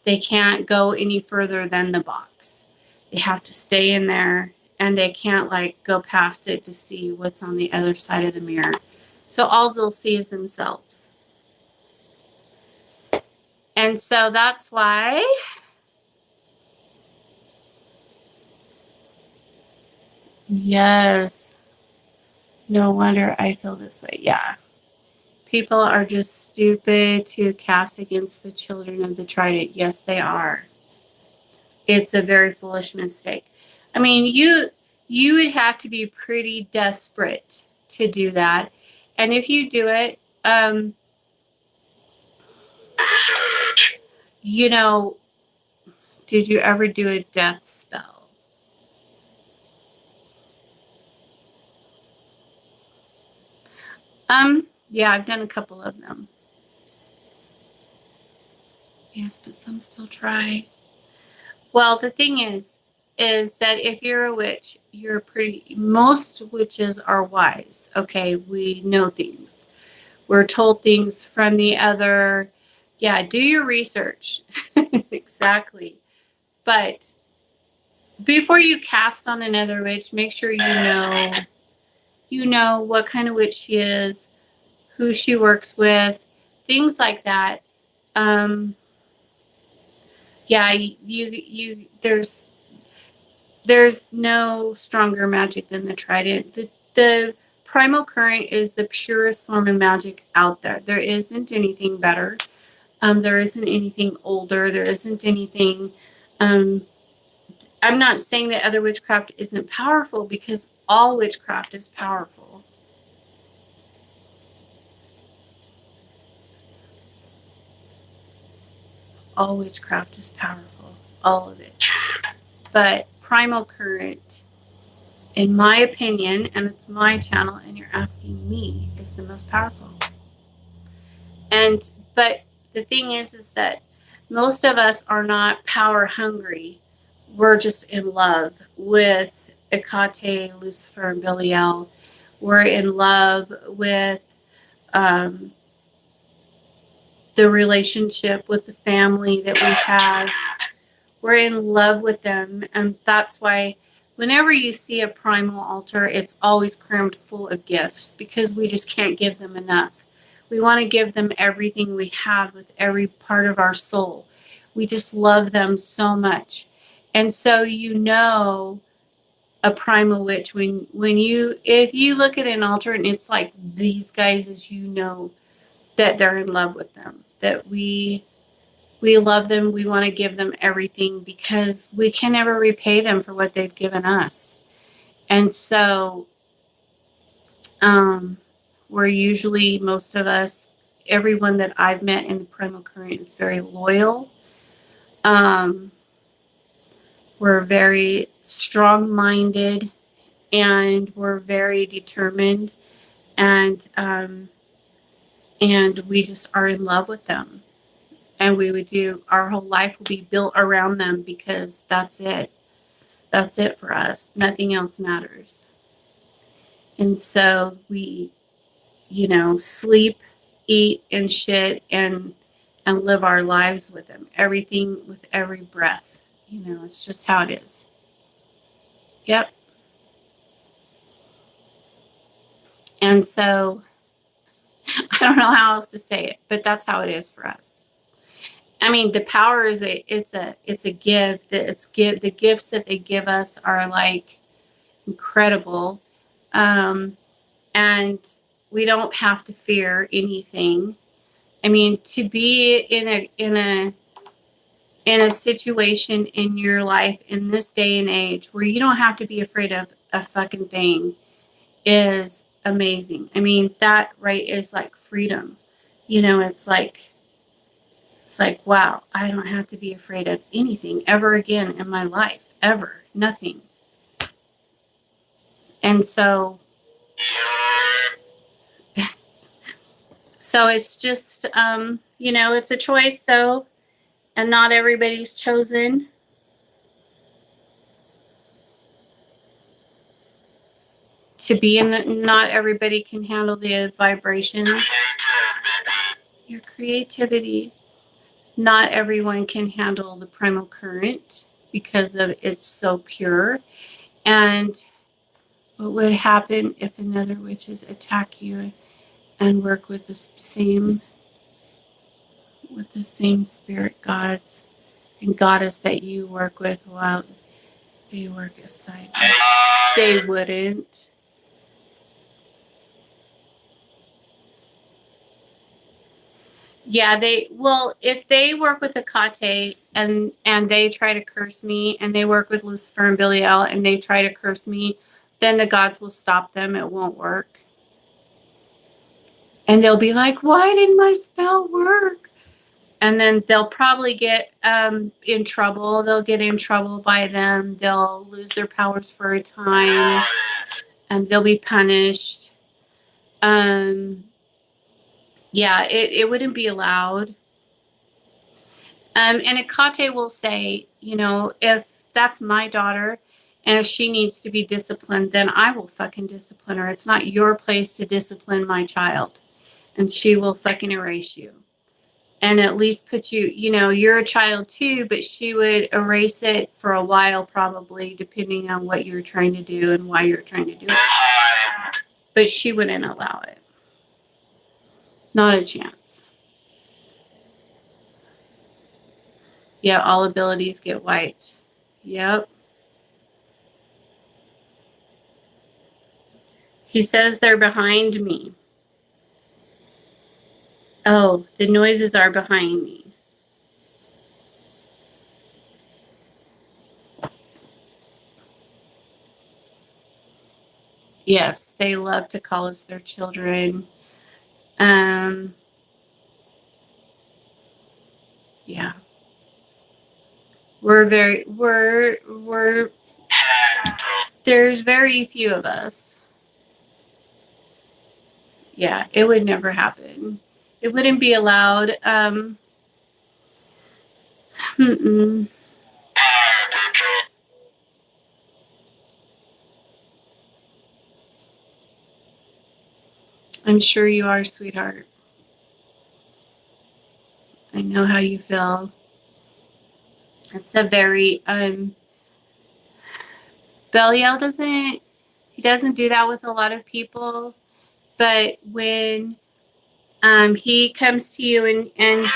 Speaker 1: They can't go any further than the box. They have to stay in there, and they can't like go past it to see what's on the other side of the mirror. So all they'll see is themselves. And so that's why yes, no wonder I feel this way. Yeah. People are just stupid to cast against the children of the trident. Yes, they are. It's a very foolish mistake. I mean, you would have to be pretty desperate to do that. And if you do it, you know, did you ever do a death spell? Yeah, I've done a couple of them. Yes, but some still try. Well, the thing is that if you're a witch, most witches are wise. Okay, we know things. We're told things from the other. Yeah, do your research. Exactly. But before you cast on another witch, make sure you know what kind of witch she is, who she works with, things like that. Yeah, there's no stronger magic than the trident. The primal current is the purest form of magic out there. There isn't anything better. There isn't anything older. There isn't anything. I'm not saying that other witchcraft isn't powerful, because all witchcraft is powerful. All witchcraft is powerful. All of it. But primal current, in my opinion, and it's my channel and you're asking me, is the most powerful. But the thing is that most of us are not power hungry. We're just in love with Hecate, Lucifer, and Biliel. We're in love with the relationship with the family that we have. We're in love with them, and that's why whenever you see a primal altar, it's always crammed full of gifts, because we just can't give them enough. We want to give them everything we have with every part of our soul. We just love them so much. And so a primal witch if you look at an altar and it's like these guys, as that they're in love with them, that we love them, we want to give them everything because we can never repay them for what they've given us. And so we're usually, most of us, everyone that I've met in the primal current is very loyal. We're very strong-minded, and we're very determined, and we just are in love with them. And we would do, our whole life will be built around them because that's it. That's it for us. Nothing else matters. And so we, sleep, eat, and shit, and live our lives with them. Everything with every breath. It's just how it is. Yep. And so I don't know how else to say it, but that's how it is for us. I mean, the power is it's a gift. The gifts that they give us are like incredible. And we don't have to fear anything. I mean, to be in a situation in your life in this day and age where you don't have to be afraid of a fucking thing is amazing. I mean, that right is like freedom. It's like, wow, I don't have to be afraid of anything ever again in my life, ever, nothing. And so it's just, it's a choice though, and not everybody's chosen. To be not everybody can handle the vibrations. Your creativity. Not everyone can handle the primal current because of it's so pure. And what would happen if another witches attack you and work with the same spirit gods and goddess that you work with while they work aside? They wouldn't. Yeah, if they work with Hecate and they try to curse me, and they work with Lucifer and Belial and they try to curse me, then the gods will stop them. It won't work. And they'll be like, why didn't my spell work? And then they'll probably get in trouble. They'll get in trouble by them. They'll lose their powers for a time, and they'll be punished. Yeah, it wouldn't be allowed. And Hecate will say, if that's my daughter and if she needs to be disciplined, then I will fucking discipline her. It's not your place to discipline my child. And she will fucking erase you. And at least put you, you're a child too, but she would erase it for a while probably, depending on what you're trying to do and why you're trying to do it. But she wouldn't allow it. Not a chance. Yeah, all abilities get wiped. Yep. He says they're behind me. Oh, the noises are behind me. Yes, they love to call us their children. Yeah. There's very few of us. Yeah, it would never happen. It wouldn't be allowed. I'm sure you are, sweetheart. I know how you feel. It's a very Belial doesn't do that with a lot of people, but when he comes to you and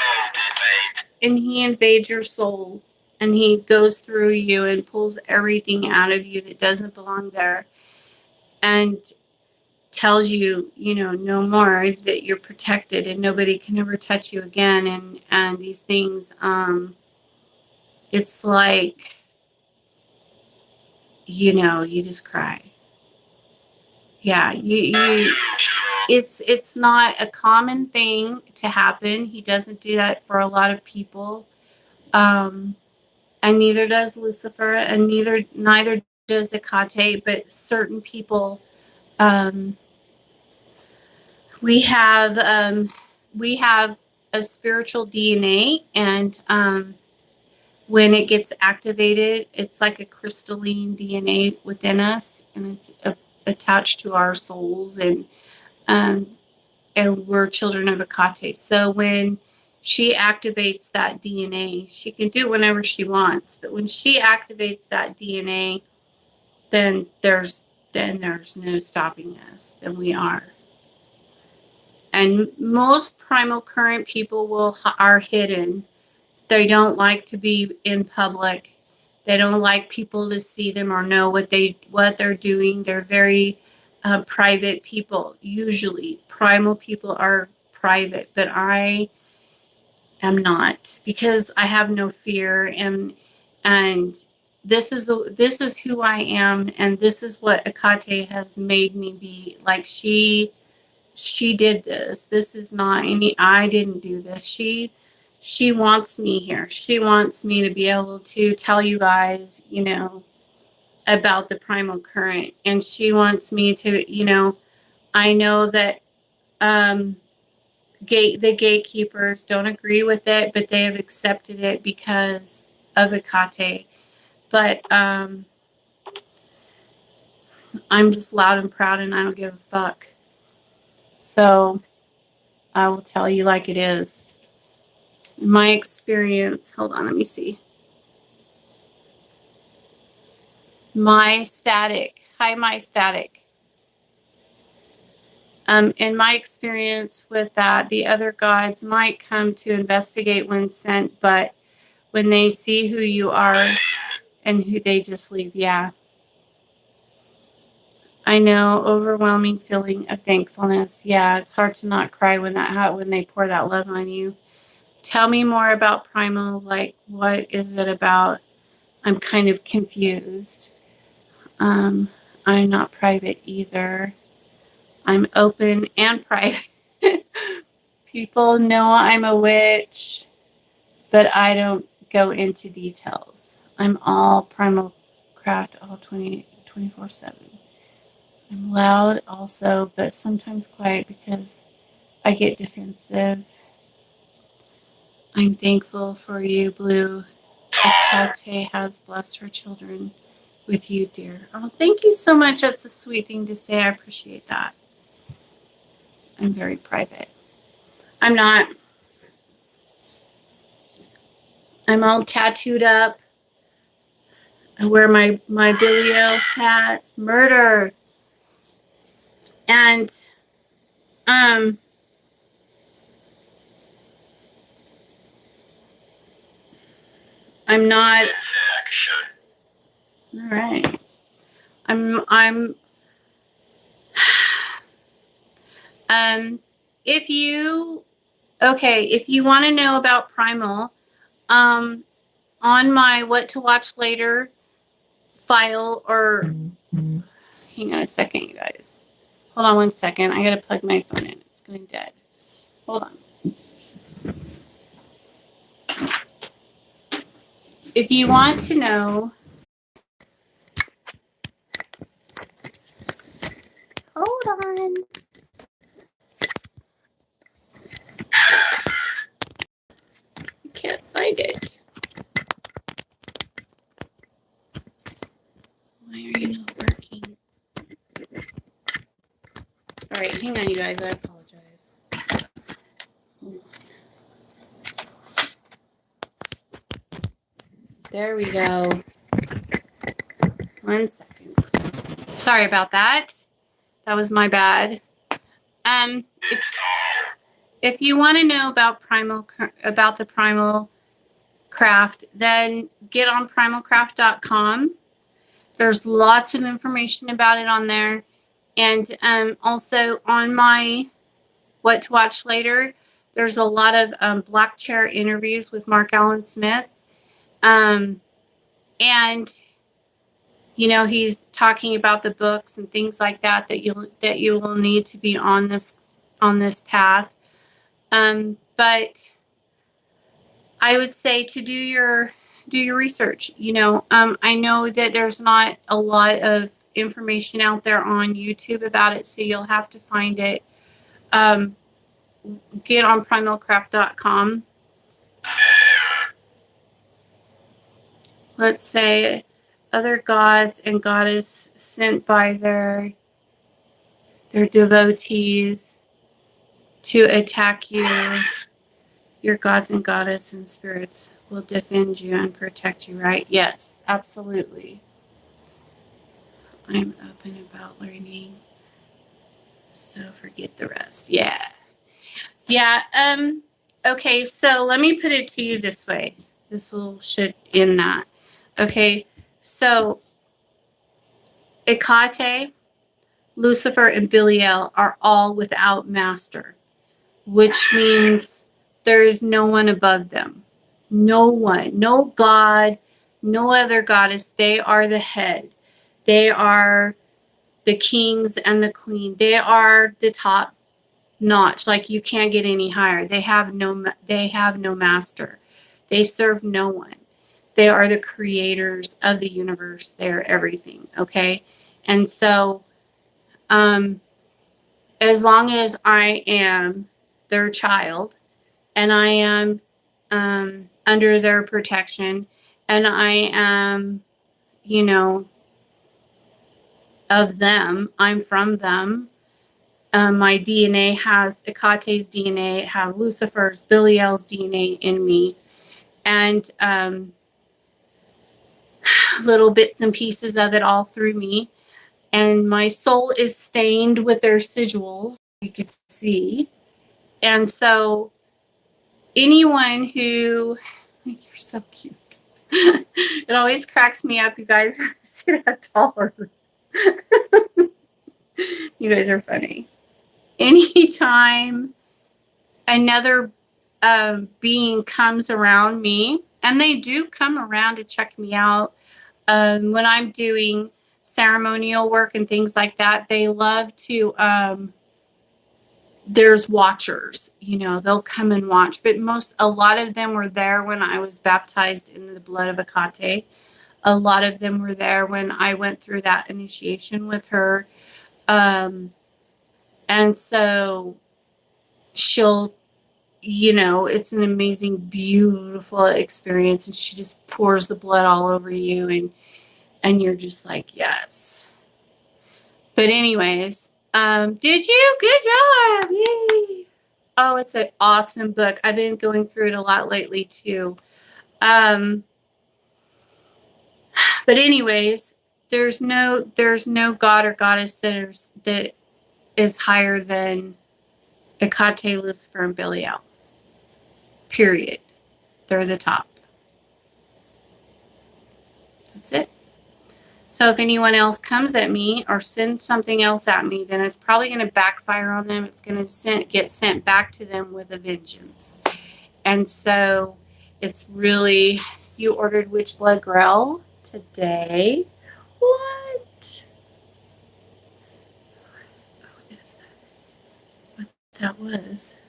Speaker 1: he invades your soul, and he goes through you and pulls everything out of you that doesn't belong there, and tells you, you know, no more, that you're protected and nobody can ever touch you again, and these things. It's like, you know, you just cry. Yeah, you it's not a common thing to happen. He doesn't do that for a lot of people. And neither does Lucifer, and neither does Hecate, but certain people. um we have we have a spiritual DNA, and when it gets activated, it's like a crystalline DNA within us, and it's attached to our souls, um, and we're children of Hecate. So when she activates that DNA, she can do it whenever she wants. But when she activates that DNA, then there's no stopping us. Then we are. And most primal current people are hidden. They don't like to be in public. They don't like people to see them or know what they're doing. They're very private people. Usually, primal people are private, but I am not, because I have no fear, and this is who I am, and this is what Hecate has made me be. Like, she did this. This is not any, I didn't do this. She wants me here. She wants me to be able to tell you guys, you know, about the primal current. And she wants me to, you know, I know that the gatekeepers don't agree with it, but they have accepted it because of Hecate. But I'm just loud and proud, and I don't give a fuck. So I will tell you like it is. My experience, hold on, let me see. My static, hi, my static. In my experience with that, the other gods might come to investigate when sent, but when they see who you are and who, they just leave. Yeah. I know, overwhelming feeling of thankfulness. Yeah, it's hard to not cry when they pour that love on you. Tell me more about primal. Like, what is it about? I'm kind of confused. I'm not private either. I'm open and private. People know I'm a witch, but I don't go into details. I'm all primal craft all 24/7. I'm loud also, but sometimes quiet because I get defensive. I'm thankful for you, Blue. Hecate has blessed her children with you, dear. Oh, thank you so much. That's a sweet thing to say. I appreciate that. I'm very private. I'm not. I'm all tattooed up. I wear my Billy-O hats. Murder. And I'm not. All right. I'm if you want to know about primal, on my what to watch later file, or hang on a second, you guys. Hold on one second. I gotta plug my phone in. It's going dead. Hold on. If you want to know, hold on. I can't find it. Why are you not working? All right, hang on, you guys. I apologize. There we go. 1 second. Sorry about that. That was my bad. If you want to know about the primal craft, then get on primalcraft.com. There's lots of information about it on there. And also on my What to Watch Later, there's a lot of Black Chair interviews with Mark Allen Smith. And, you know, he's talking about the books and things like that you will need to be on this path. But I would say to do your research. You know, I know that there's not a lot of information out there on YouTube about it, so you'll have to find it. Get on primalcraft.com. Let's say other gods and goddess sent by their devotees to attack you. Your gods and goddess and spirits will defend you and protect you, right? Yes, absolutely. I'm open about learning, so forget the rest. Yeah. Okay, so let me put it to you this way. Should end that. Okay, so Hecate, Lucifer, and Belial are all without master, which means there is no one above them. No one, no god, no other goddess. They are the head. They are the kings and the queen. They are the top notch. Like, you can't get any higher. They have no master. They serve no one. They are the creators of the universe. They're everything. Okay. And so, as long as I am their child and I am under their protection and I am, you know, of them, I'm from them. My DNA has Hecate's DNA, have Lucifer's, Belial's DNA in me, and little bits and pieces of it all through me. And my soul is stained with their sigils, you can see. And so anyone who, you're so cute. It always cracks me up, you guys. See that taller. You guys are funny. Anytime another being comes around me, and they do come around to check me out when I'm doing ceremonial work and things like that, they love to, there's watchers, you know, they'll come and watch, but a lot of them were there when I was baptized in the blood of Hecate. A lot of them were there when I went through that initiation with her. And so she'll, you know, it's an amazing, beautiful experience. And she just pours the blood all over you. And you're just like, yes. But anyways, did you? Good job. Yay. Oh, it's an awesome book. I've been going through it a lot lately too. But anyways, there's no god or goddess that is higher than Hecate, Lucifer, and Belial. Period. They're the top. That's it. So if anyone else comes at me or sends something else at me, then it's probably going to backfire on them. It's going to get sent back to them with a vengeance. And so it's really, you ordered Witchblood Grell today. What? What is that? What that was?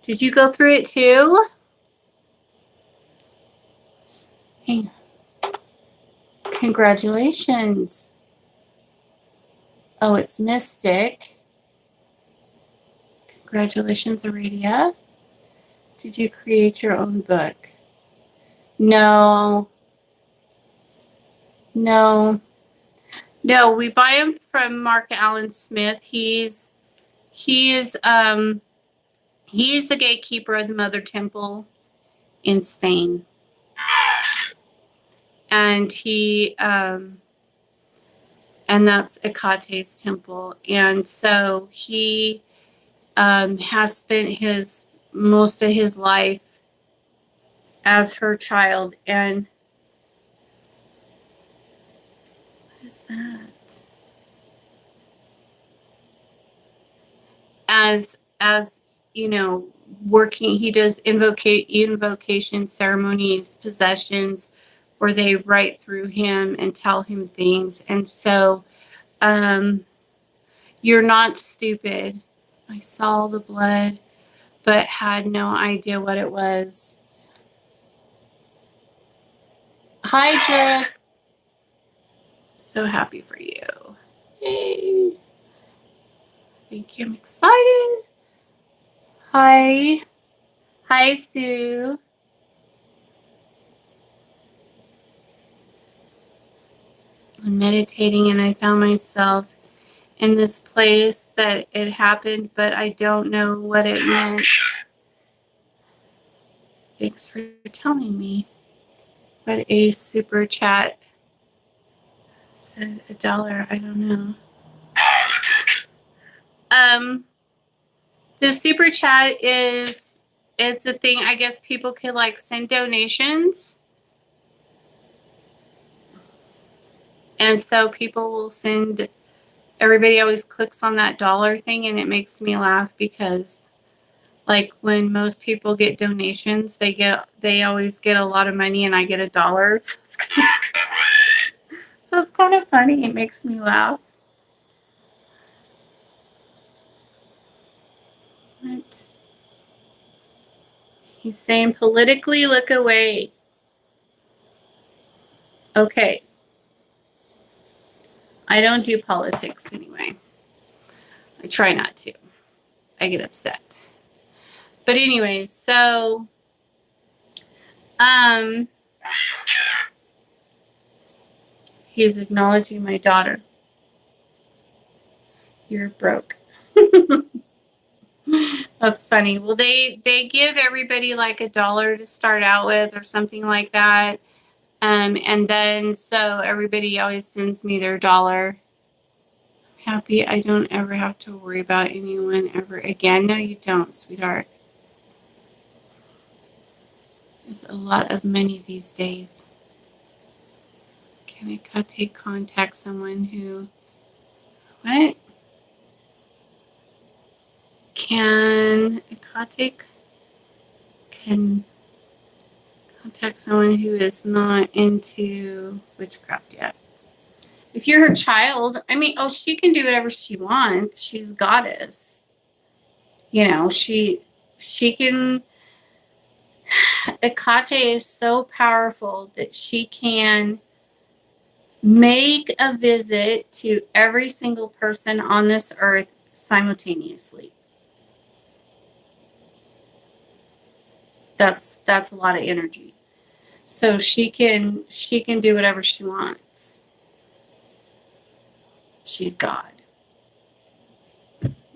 Speaker 1: Did you go through it too? Hang on. Congratulations. Oh, it's Mystic. Congratulations, Aradia. Did you create your own book? No. We buy them from Mark Allen Smith. He is the gatekeeper of the Mother Temple in Spain. And and that's Hecate's temple. And so he has spent most of his life as her child. And what is that? As you know, working, he does invocation ceremonies, possessions, where they write through him and tell him things. And so, you're not stupid. I saw the blood, but had no idea what it was. Hi, Jared. So happy for you. Yay. Thank you. I'm excited. Hi. Hi, Sue. I'm meditating and I found myself in this place that it happened, but I don't know what it meant. Thanks for telling me. But a super chat said $1. I don't know. The super chat it's a thing. I guess people could like send donations. And so people will send, everybody always clicks on that dollar thing, and it makes me laugh because like when most people get donations, they always get a lot of money and I get $1. So it's kind of funny. It makes me laugh. What? He's saying politically look away. Okay. I don't do politics anyway. I try not to. I get upset. But anyways, so he's acknowledging my daughter. You're broke. That's funny. Well, they give everybody like $1 to start out with or something like that. And then so everybody always sends me their $1. Happy I don't ever have to worry about anyone ever again. No, you don't, sweetheart. There's a lot of money these days. Can I contact someone who... What? Can contact someone who is not into witchcraft yet? If you're her child, I mean, she can do whatever she wants. She's a goddess. You know, she can... Hecate is so powerful that she can make a visit to every single person on this earth simultaneously. That's a lot of energy. So she can do whatever she wants. She's God.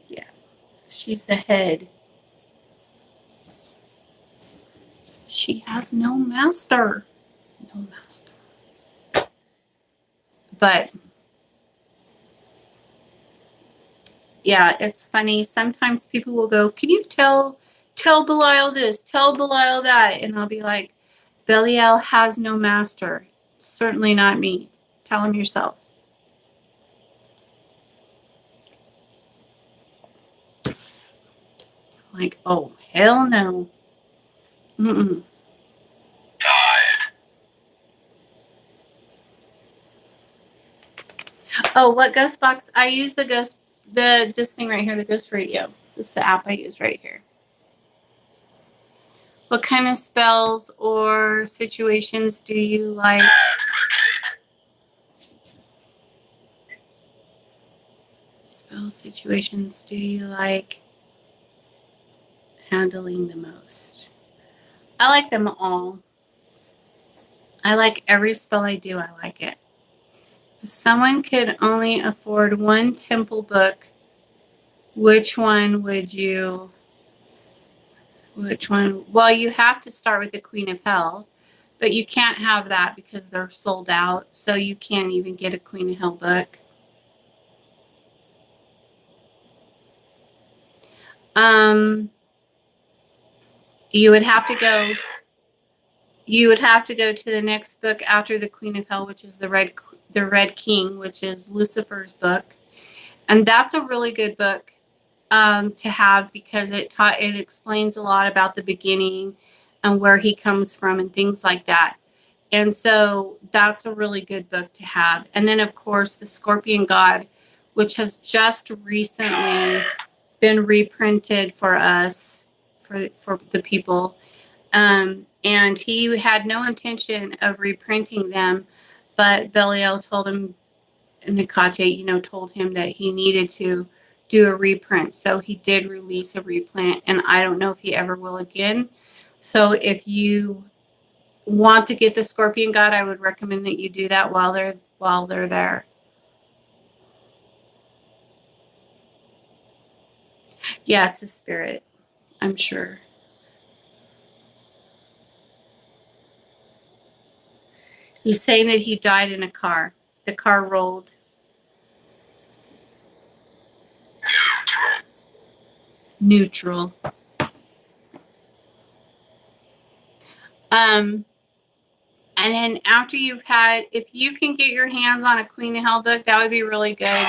Speaker 1: Yeah. She's the head. She has no master. No master. But yeah, it's funny. Sometimes people will go, "Can you tell Belial this, tell Belial that?" And I'll be like, Belial has no master. Certainly not me. Tell him yourself. Like, oh, hell no. Mm-mm. Oh, what ghost box? I use this thing right here, the Ghost Radio. This is the app I use right here. What kind of spells or situations do you like? Spell situations do you like handling the most? I like them all. I like every spell I do. I like it. If someone could only afford one temple book, which one would you... Which one? Well, you have to start with the Queen of Hell, but you can't have that because they're sold out. So you can't even get a Queen of Hell book. You would have to go. You would have to go to the next book after the Queen of Hell, which is the Red King, which is Lucifer's book, and that's a really good book to have because it explains a lot about the beginning and where he comes from and things like that. And so that's a really good book to have. And then, of course, The Scorpion God, which has just recently been reprinted for us, for the people. And he had no intention of reprinting them, but Belial told him, and Hecate, told him that he needed to do a reprint. So he did release a reprint, and I don't know if he ever will again. So if you want to get the Scorpion God, I would recommend that you do that while they're there. Yeah, it's a spirit, I'm sure. He's saying that he died in a car. The car rolled. Neutral. And then after you've had, if you can get your hands on a Queen of Hell book, that would be really good.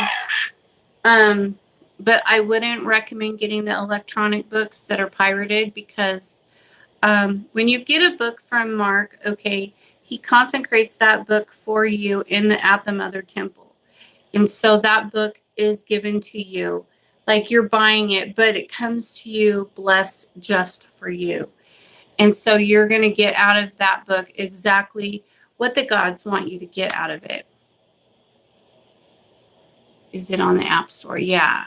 Speaker 1: But I wouldn't recommend getting the electronic books that are pirated because when you get a book from Mark, okay, he consecrates that book for you at the Mother Temple. And so that book is given to you like you're buying it, but it comes to you blessed just for you. And so you're going to get out of that book exactly what the gods want you to get out of it. Is it on the App Store? Yeah.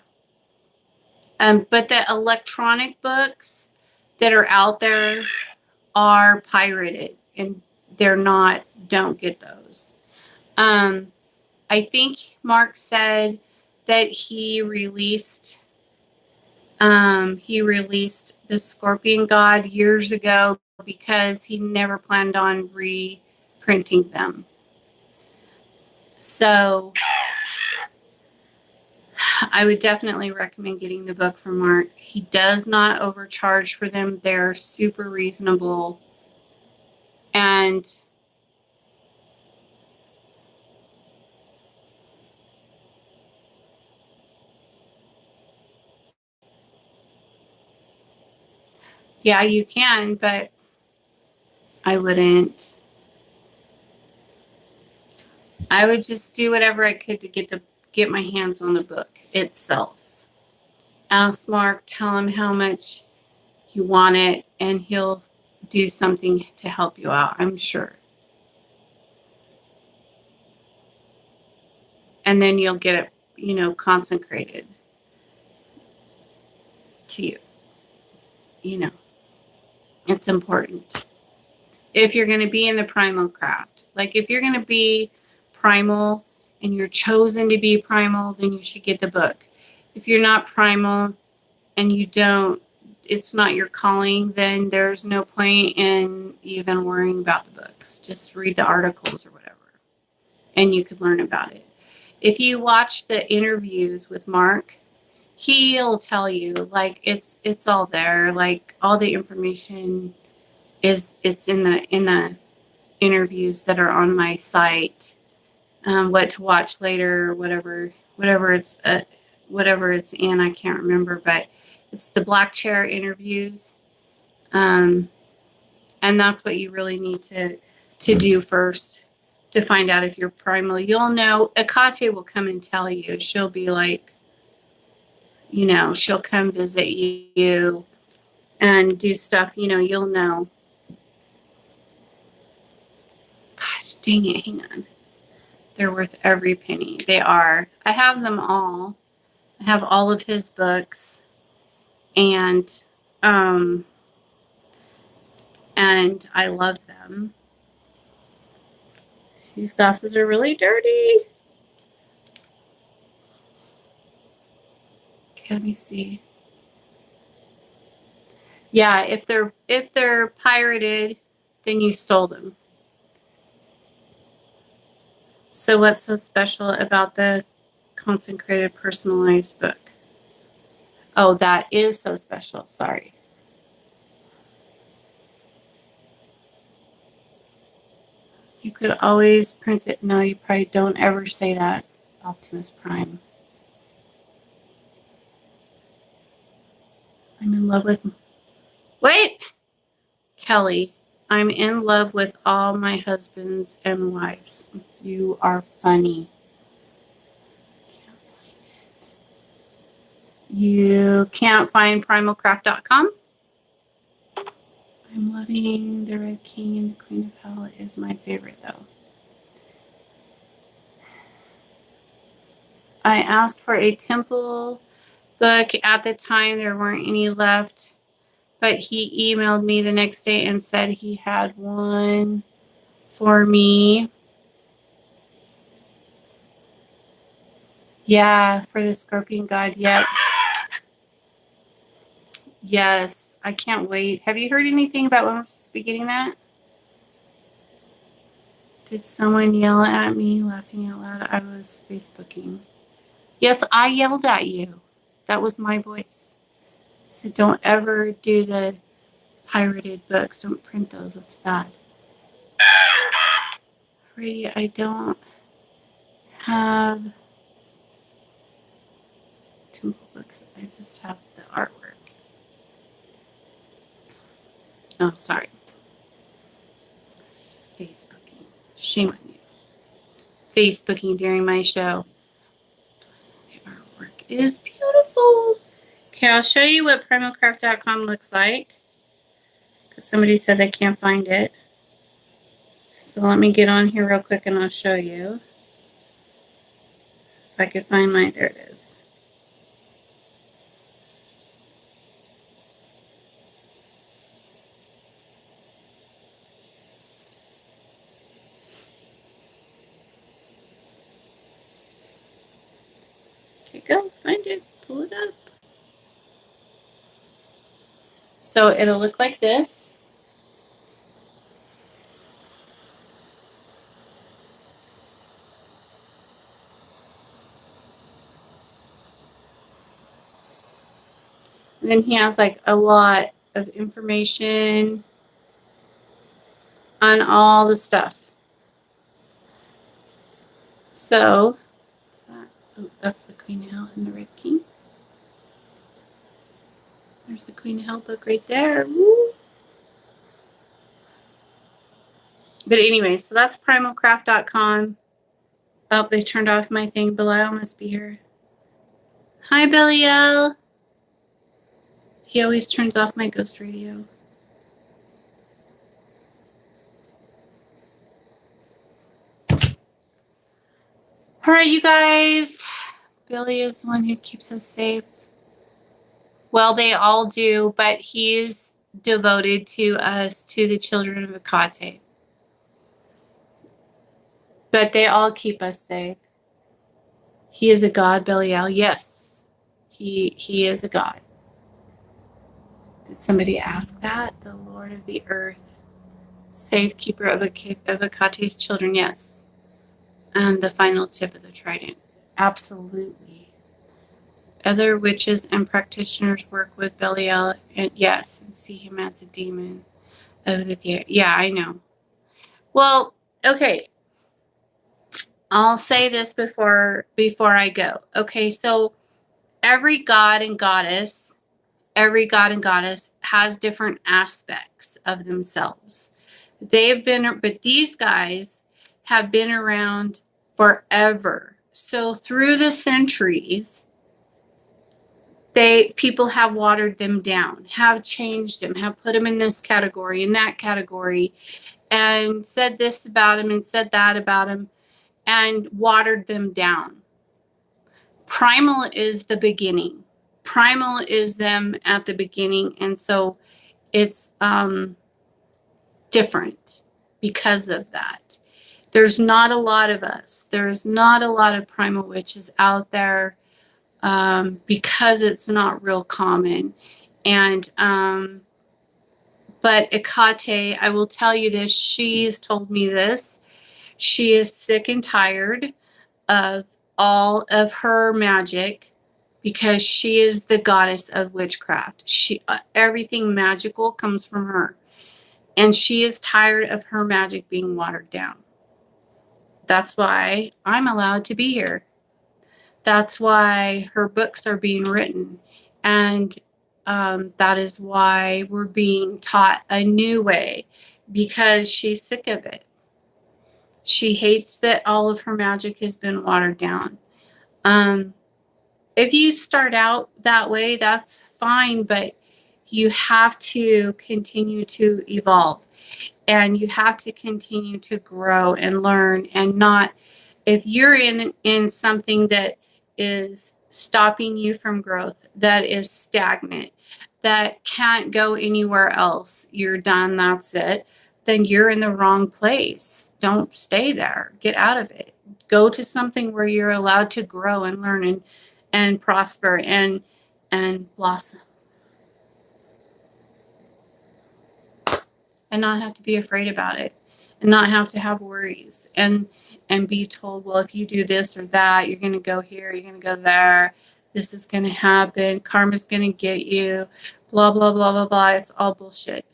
Speaker 1: But the electronic books that are out there are pirated, and they're not. Don't get those. I think Mark said that he released the Scorpion God years ago because he never planned on reprinting them. So I would definitely recommend getting the book from Mark. He does not overcharge for them. They're super reasonable. And yeah, you can, but I wouldn't. I would just do whatever I could to get my hands on the book itself. Ask Mark, tell him how much you want it, and he'll do something to help you out, I'm sure. And then you'll get it, consecrated to you. It's important. If you're going to be in the primal craft, like if you're going to be primal and you're chosen to be primal, then you should get the book. If you're not primal and it's not your calling, then there's no point in even worrying about the books. Just read the articles or whatever, and you could learn about it. If you watch the interviews with Mark, he'll tell you, like, it's all there. Like, all the information it's in the interviews that are on my site. What to watch later, whatever it's in, I can't remember, but it's the Black Chair interviews. And that's what you really need to do first to find out if you're primal. You'll know. Hecate will come and tell you. She'll be like, she'll come visit you and do stuff. You'll know. Gosh, dang it. Hang on. They're worth every penny. They are. I have them all. I have all of his books. And I love them. These glasses are really dirty. Okay, let me see. Yeah, if they're pirated, then you stole them. So what's so special about the consecrated personalized book? Oh, that is so special. Sorry. You could always print it. No, you probably don't ever say that, Optimus Prime. I'm in love with... Wait! Kelly, I'm in love with all my husbands and wives. You are funny. Can't find it. You can't find primalcraft.com? I'm loving the Red King and the Queen of Hell is my favorite, though. I asked for a temple book. At the time, there weren't any left, but he emailed me the next day and said he had one for me. Yeah, for the Scorpion God. Yep. Yes, I can't wait. Have you heard anything about when I'm supposed to be getting that? Did someone yell at me laughing out loud? I was Facebooking. Yes, I yelled at you. That was my voice. So don't ever do the pirated books. Don't print those. It's bad. Alrighty, I don't have temple books. I just have the artwork. Oh, sorry. Facebooking. Shame on you. Facebooking during my show. The artwork is beautiful. Okay, I'll show you what primalcraft.com looks like. Because somebody said they can't find it. So let me get on here real quick and I'll show you. If I could find my... There it is. Okay, go. Find it. Pull it up. So it'll look like this. And then he has like a lot of information on all the stuff. So, what's that? Oh, that's the Queen of Hell and the Red King. There's the Queen of Hell book right there. Woo. But anyway, so that's primalcraft.com. Oh, they turned off my thing. Belial must be here. Hi, Belial. He always turns off my ghost radio. All right, you guys. Billy is the one who keeps us safe. Well, they all do, but he's devoted to us, to the children of Hecate. But they all keep us safe. He is a god, Belial. Yes, he is a god. Did somebody ask that? The Lord of the Earth, safekeeper of Hecate's children. Yes, and the final tip of the trident. Absolutely. Other witches and practitioners work with Belial, and yes, and see him as a demon of the gear. Yeah, I know. Well, okay. I'll say this before I go. Okay, so every god and goddess has different aspects of themselves. But these guys have been around forever. So through the centuries, people have watered them down, have changed them, have put them in this category, in that category, and said this about them and said that about them, and watered them down. Primal is the beginning. Primal is them at the beginning, and so it's different because of that. There's not a lot of us. There's not a lot of primal witches out there because it's not real common. And but Hecate, I will tell you this, she's told me this. She is sick and tired of all of her magic because she is the goddess of witchcraft. Everything magical comes from her. And she is tired of her magic being watered down. That's why I'm allowed to be here. That's why her books are being written. And that is why we're being taught a new way, because she's sick of it. She hates that all of her magic has been watered down. If you start out that way, that's fine, but you have to continue to evolve, and you have to continue to grow and learn, and not, if you're in something that is stopping you from growth, that is stagnant, that can't go anywhere else, you're done, that's it, then you're in the wrong place. Don't stay there. Get out of it. Go to something where you're allowed to grow and learn and prosper and blossom. And not have to be afraid about it, and not have to have worries and be told, well, if you do this or that, you're going to go here, you're going to go there, this is going to happen, karma's going to get you, blah, blah, blah, blah, blah. It's all bullshit.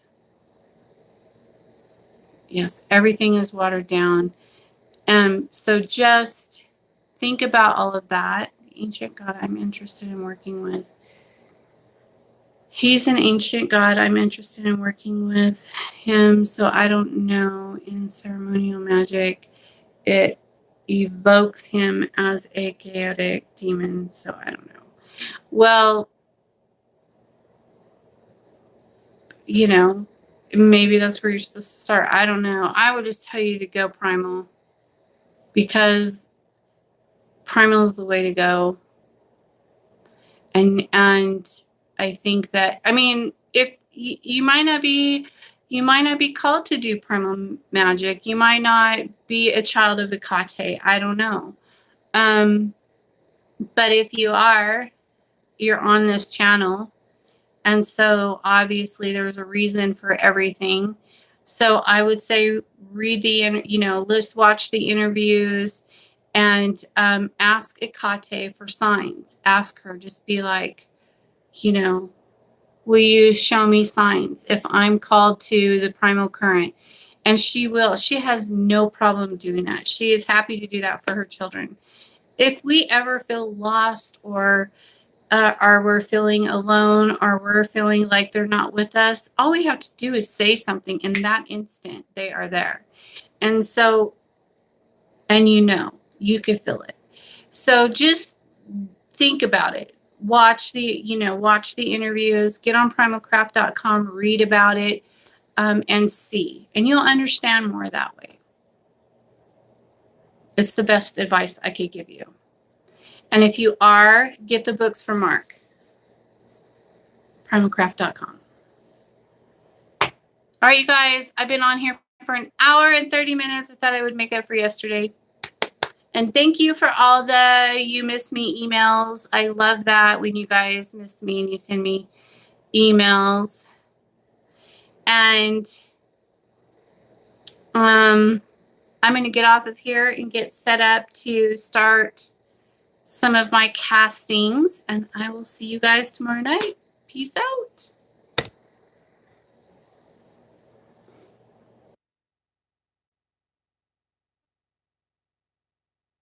Speaker 1: Yes, everything is watered down. So just think about all of that. Ancient God I'm interested in working with. He's an ancient God. I'm interested in working with him. So I don't know, in ceremonial magic, it evokes him as a chaotic demon. So I don't know. Well, you know, maybe that's where you're supposed to start. I don't know. I would just tell you to go primal, because primal is the way to go. And I think that, I mean, if you might not be called to do primal magic. You might not be a child of Hecate. I don't know. But if you are, you're on this channel. And so obviously there's a reason for everything. So I would say read watch the interviews, and ask Hecate for signs. Ask her, just be like, will you show me signs if I'm called to the primal current? And she will. She has no problem doing that. She is happy to do that for her children. If we ever feel lost, or we're feeling alone, or we're feeling like they're not with us, all we have to do is say something. In that instant, they are there. And so, and you can feel it. So just think about it. Watch the interviews, get on primalcraft.com, read about it, and see. And you'll understand more that way. It's the best advice I could give you. And if you are, get the books from Mark. primalcraft.com. All right, you guys, I've been on here for an hour and 30 minutes. I thought I would make up for yesterday. And thank you for all the you miss me emails. I love that when you guys miss me and you send me emails. And I'm going to get off of here and get set up to start some of my castings. And I will see you guys tomorrow night. Peace out.